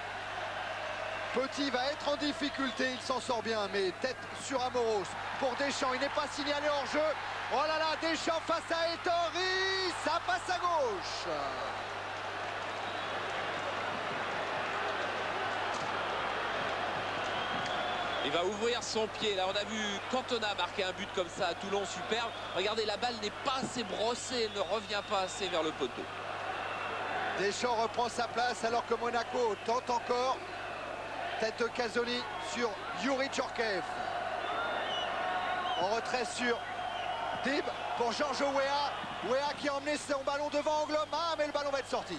Speaker 2: Petit va être en difficulté, il s'en sort bien, mais tête sur Amoros. Pour Deschamps, il n'est pas signalé hors jeu. Oh là là, Deschamps face à Ettori, ça passe à gauche.
Speaker 1: Il va ouvrir son pied. Là, on a vu Cantona marquer un but comme ça à Toulon, superbe. Regardez, la balle n'est pas assez brossée, elle ne revient pas assez vers le poteau.
Speaker 2: Deschamps reprend sa place alors que Monaco tente encore. Tête de Casoni sur Youri Djorkaeff. En retrait sur Dib pour Giorgio Weah. Weah qui a emmené son ballon devant Anglom. Ah, mais le ballon va être sorti.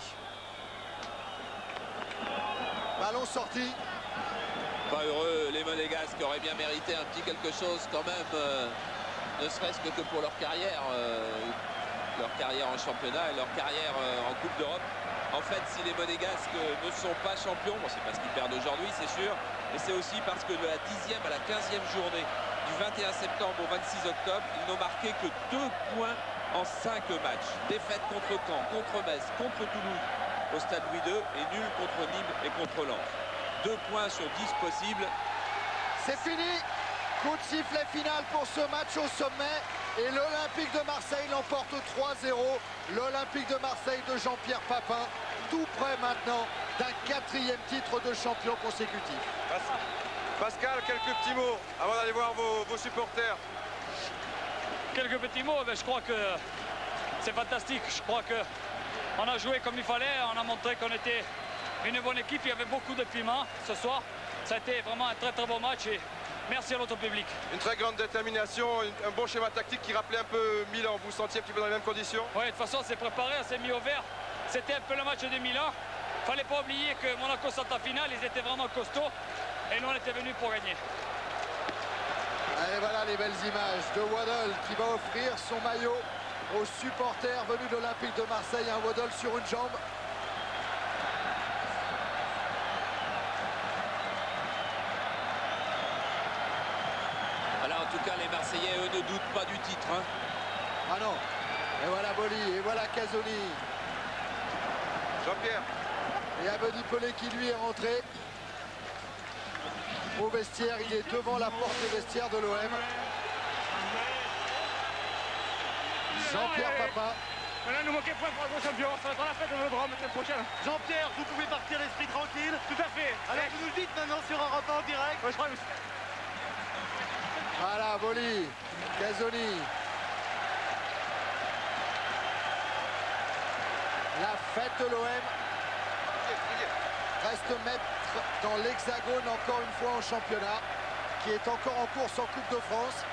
Speaker 2: Ballon sorti.
Speaker 1: Pas heureux, les Monégasques auraient bien mérité un petit quelque chose quand même, ne serait-ce que pour leur carrière en championnat et leur carrière en Coupe d'Europe. En fait, si les Monégasques ne sont pas champions, bon, c'est parce qu'ils perdent aujourd'hui, c'est sûr, mais c'est aussi parce que de la 10e à la 15e journée, du 21 septembre au 26 octobre, ils n'ont marqué que 2 points en 5 matchs. Défaite contre Caen, contre Metz, contre Toulouse au stade Louis II et nul contre Nîmes et contre Lens. 2 points sur 10 possibles.
Speaker 2: C'est fini. Coup de sifflet final pour ce match au sommet. Et l'Olympique de Marseille l'emporte 3-0. L'Olympique de Marseille de Jean-Pierre Papin, tout près maintenant d'un 4e titre de champion consécutif.
Speaker 3: Pascal, quelques petits mots avant d'aller voir vos supporters.
Speaker 4: Quelques petits mots, mais je crois que c'est fantastique. Je crois qu'on a joué comme il fallait. On a montré qu'on était une bonne équipe. Il y avait beaucoup de piment ce soir. Ça a été vraiment un très très bon match. Et merci à notre public. Une
Speaker 3: très grande détermination, un bon schéma tactique qui rappelait un peu Milan. Vous vous sentiez un petit peu dans les mêmes conditions?
Speaker 4: Oui, de toute façon, on s'est préparé, on s'est mis au vert. C'était un peu le match de Milan. Il ne fallait pas oublier que Monaco sont en finale, ils étaient vraiment costauds. Et nous, on était venus pour gagner.
Speaker 2: Et voilà les belles images de Waddle qui va offrir son maillot aux supporters venus de l'Olympique de Marseille. Un Waddle sur une jambe.
Speaker 1: En tout cas, les Marseillais, eux, ne doutent pas du titre. Hein.
Speaker 2: Ah non. Et voilà Boli, et voilà Casoni.
Speaker 3: Jean-Pierre.
Speaker 2: Et Abedi Pelé qui lui est rentré au vestiaire. Il est devant la porte des vestiaires de l'OM. Jean-Pierre Papin.
Speaker 4: Maintenant, nous manquons point pour être champion. Ça va être la fête de Vélodrome la semaine prochaine.
Speaker 5: Jean-Pierre, vous pouvez partir l'esprit tranquille.
Speaker 4: Tout à fait.
Speaker 5: Alors vous nous le dites maintenant sur Europe 1 en direct.
Speaker 4: Ouais, je crois que...
Speaker 2: Voilà, Boli, Casoni. La fête de l'OM reste maître dans l'Hexagone encore une fois en championnat, qui est encore en course en Coupe de France.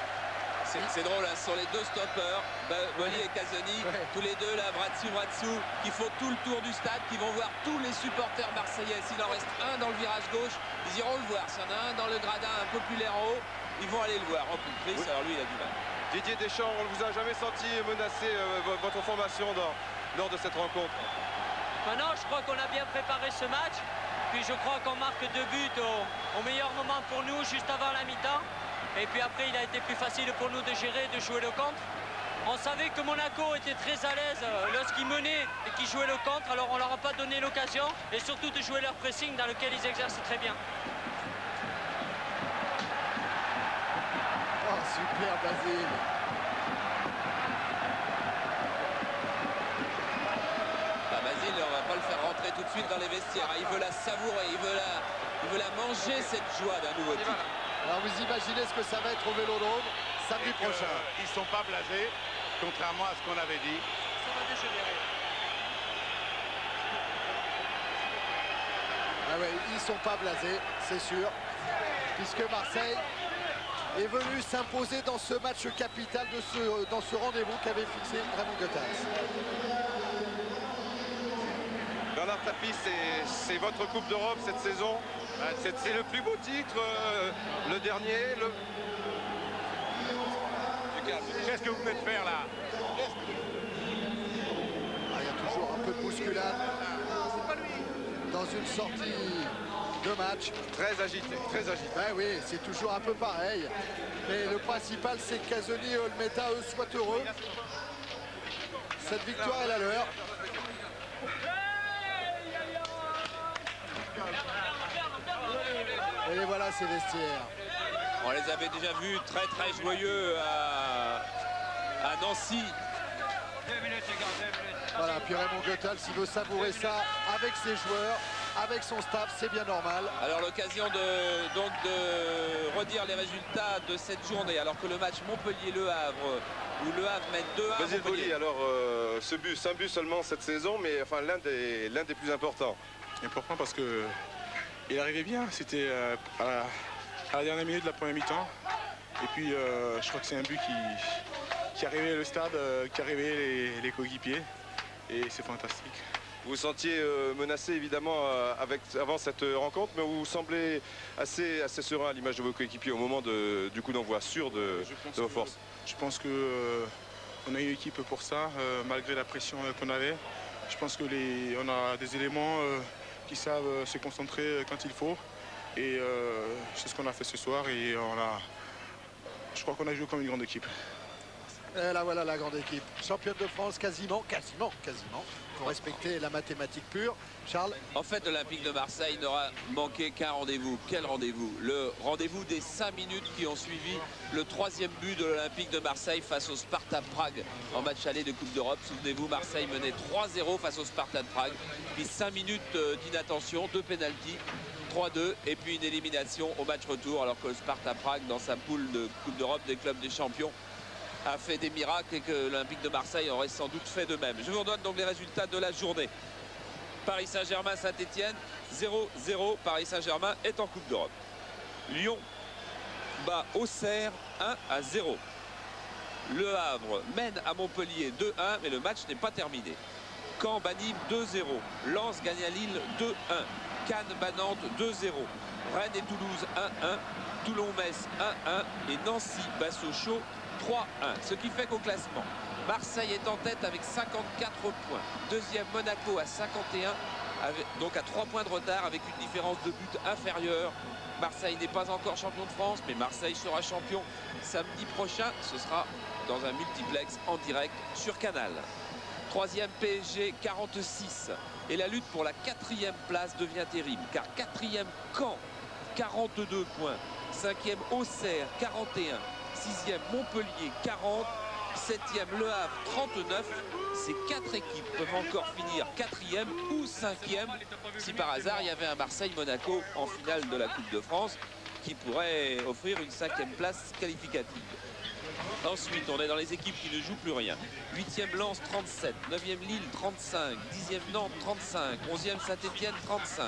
Speaker 1: C'est drôle, hein, ce sont les deux stoppeurs, Boli et Casoni, tous les deux là, bras dessous, qui font tout le tour du stade, qui vont voir tous les supporters marseillais. S'il en reste un dans le virage gauche, ils iront le voir. S'il y en a un dans le gradin un peu plus l'air en haut, ils vont aller le voir en plus triste, alors lui il a du mal.
Speaker 3: Didier Deschamps, on ne vous a jamais senti menacer votre formation lors de cette rencontre?
Speaker 6: Maintenant, je crois qu'on a bien préparé ce match. Puis je crois qu'on marque 2 buts au meilleur moment pour nous, juste avant la mi-temps. Et puis après, il a été plus facile pour nous de gérer, de jouer le contre. On savait que Monaco était très à l'aise lorsqu'ils menaient et qu'ils jouaient le contre. Alors on ne leur a pas donné l'occasion. Et surtout de jouer leur pressing dans lequel ils exercent très bien.
Speaker 2: Oh, super Basile.
Speaker 1: Basile, on va pas le faire rentrer tout de suite dans les vestiaires. Il veut la savourer, il veut la manger cette joie d'un nouveau titre.
Speaker 2: Alors vous imaginez ce que ça va être au Vélodrome samedi prochain.
Speaker 7: Ils ne sont pas blasés, contrairement à ce qu'on avait dit.
Speaker 6: Ça va dégénérer.
Speaker 2: Ah ouais, ils sont pas blasés, c'est sûr, puisque Marseille est venu s'imposer dans ce match capital, dans ce rendez-vous qu'avait fixé Raymond Goethals.
Speaker 3: Bernard Tapie, c'est votre Coupe d'Europe cette saison. C'est le plus beau titre, le dernier.
Speaker 7: Qu'est-ce que vous venez de faire là?
Speaker 2: Il y a toujours un peu de bousculade dans une sortie de match.
Speaker 3: Très agité, très agité.
Speaker 2: Ben oui, c'est toujours un peu pareil. Mais le principal, c'est que Casoni et Olmeta, eux, soient heureux. Cette victoire est la leur. Et les voilà, ces vestiaires.
Speaker 1: On les avait déjà vus très très joyeux à Nancy.
Speaker 2: Voilà, puis Raymond Goethals, s'il veut savourer ça avec ses joueurs, avec son staff, c'est bien normal.
Speaker 1: Alors l'occasion de redire les résultats de cette journée, alors que le match Montpellier-Le Havre, où Le Havre mène 2-1.
Speaker 3: Basile Boli, alors ce but, c'est un but seulement cette saison, mais enfin l'un des plus importants.
Speaker 8: Important parce que il arrivait bien, c'était à la dernière minute de la première mi-temps. Et puis je crois que c'est un but qui a réveillé le stade, qui a réveillé les coéquipiers. Et c'est fantastique.
Speaker 3: Vous vous sentiez menacé évidemment avant cette rencontre, mais vous semblez assez serein à l'image de vos coéquipiers au moment du coup d'envoi sûr de vos forces.
Speaker 8: Je pense que on a une équipe pour ça, malgré la pression qu'on avait. Je pense que on a des éléments qui savent se concentrer quand il faut. Et c'est ce qu'on a fait ce soir. Et je crois qu'on a joué comme une grande équipe.
Speaker 2: Et là voilà la grande équipe. Championne de France quasiment. Pour respecter la mathématique pure. Charles?
Speaker 1: En fait, l'Olympique de Marseille n'aura manqué qu'un rendez-vous. Quel rendez-vous? Le rendez-vous des 5 minutes qui ont suivi le 3e but de l'Olympique de Marseille face au Sparta Prague en match aller de Coupe d'Europe. Souvenez-vous, Marseille menait 3-0 face au Sparta de Prague. Puis 5 minutes d'inattention, 2 pénaltys. 3-2 et puis une élimination au match retour, alors que le Sparta Prague, dans sa poule de Coupe d'Europe des clubs des champions, a fait des miracles et que l'Olympique de Marseille aurait sans doute fait de même. Je vous redonne donc les résultats de la journée. Paris Saint-Germain, Saint-Etienne, 0-0. Paris Saint-Germain est en Coupe d'Europe. Lyon bat Auxerre 1-0. Le Havre mène à Montpellier 2-1, mais le match n'est pas terminé. Caen bat Nîmes 2-0. Lens gagne à Lille 2-1. Cannes bat Nantes 2-0. Rennes et Toulouse 1-1. Toulon-Metz 1-1. Et Nancy bat Sochaux 3-1. Ce qui fait qu'au classement, Marseille est en tête avec 54 points. Deuxième, Monaco à 51, donc à 3 points de retard avec une différence de but inférieure. Marseille n'est pas encore champion de France, mais Marseille sera champion samedi prochain. Ce sera dans un multiplex en direct sur Canal. Troisième, PSG 46. Et la lutte pour la 4e place devient terrible, car 4e, Caen 42 points. 5e, Auxerre 41. 6e, Montpellier 40. 7e, Le Havre 39. Ces 4 équipes peuvent encore finir 4e ou 5e si par hasard il y avait un Marseille-Monaco en finale de la Coupe de France qui pourrait offrir une 5e place qualificative. Ensuite, on est dans les équipes qui ne jouent plus rien. 8e Lens 37, 9e Lille 35, 10e Nantes 35, 11e Saint-Etienne 35,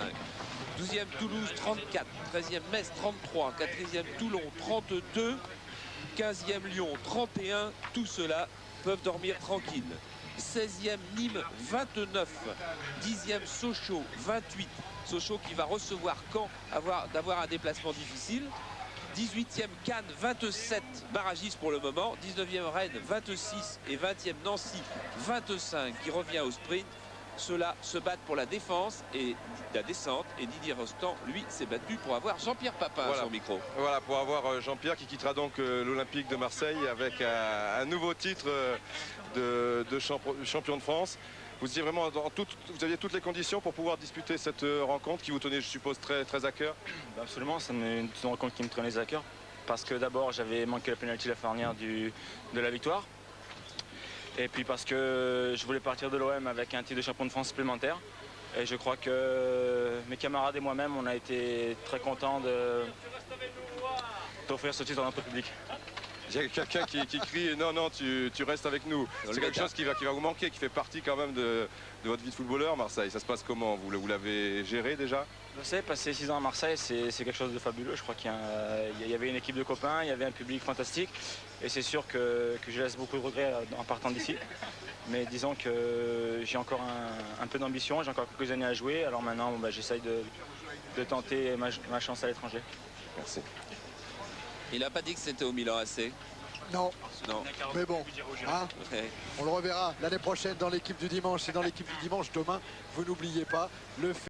Speaker 1: 12e Toulouse 34, 13e Metz 33, 4e Toulon 32, 15e Lyon 31. Tout cela peuvent dormir tranquille. 16e Nîmes 29, 10e Sochaux 28. Sochaux qui va recevoir Caen d'avoir un déplacement difficile. 18e Cannes 27, barragiste pour le moment. 19e Rennes 26 et 20e Nancy 25 qui revient au sprint. Ceux-là se battent pour la défense et la descente. Et Didier Rostand, lui, s'est battu pour avoir Jean-Pierre Papin à son micro. Voilà,
Speaker 3: pour avoir Jean-Pierre qui quittera donc l'Olympique de Marseille avec un nouveau titre de champion de France. Vous étiez vraiment vous aviez toutes les conditions pour pouvoir disputer cette rencontre qui vous tenait, je suppose, très, très à cœur.
Speaker 9: Absolument, c'est une rencontre qui me tenait à cœur. Parce que d'abord, j'avais manqué la pénalty la dernière de la victoire. Et puis parce que je voulais partir de l'OM avec un titre de champion de France supplémentaire. Et je crois que mes camarades et moi-même, on a été très contents d'offrir ce titre à notre public.
Speaker 3: Il y a quelqu'un qui crie non, non, tu restes avec nous. C'est quelque chose qui va vous manquer, qui fait partie quand même de votre vie de footballeur, Marseille. Ça se passe comment? Vous l'avez géré déjà?
Speaker 9: Je sais, passer 6 ans à Marseille, c'est quelque chose de fabuleux. Je crois qu'il y avait une équipe de copains, il y avait un public fantastique. Et c'est sûr que je laisse beaucoup de regrets en partant d'ici. Mais disons que j'ai encore un peu d'ambition, j'ai encore quelques années à jouer. Alors maintenant, bon, j'essaye de tenter ma chance à l'étranger.
Speaker 3: Merci.
Speaker 1: Il n'a pas dit que c'était au Milan AC.
Speaker 2: Non.
Speaker 1: Non.
Speaker 2: Mais bon, hein,
Speaker 1: Ouais.
Speaker 2: on le reverra l'année prochaine dans l'équipe du dimanche. Et dans l'équipe du dimanche demain, vous n'oubliez pas le fait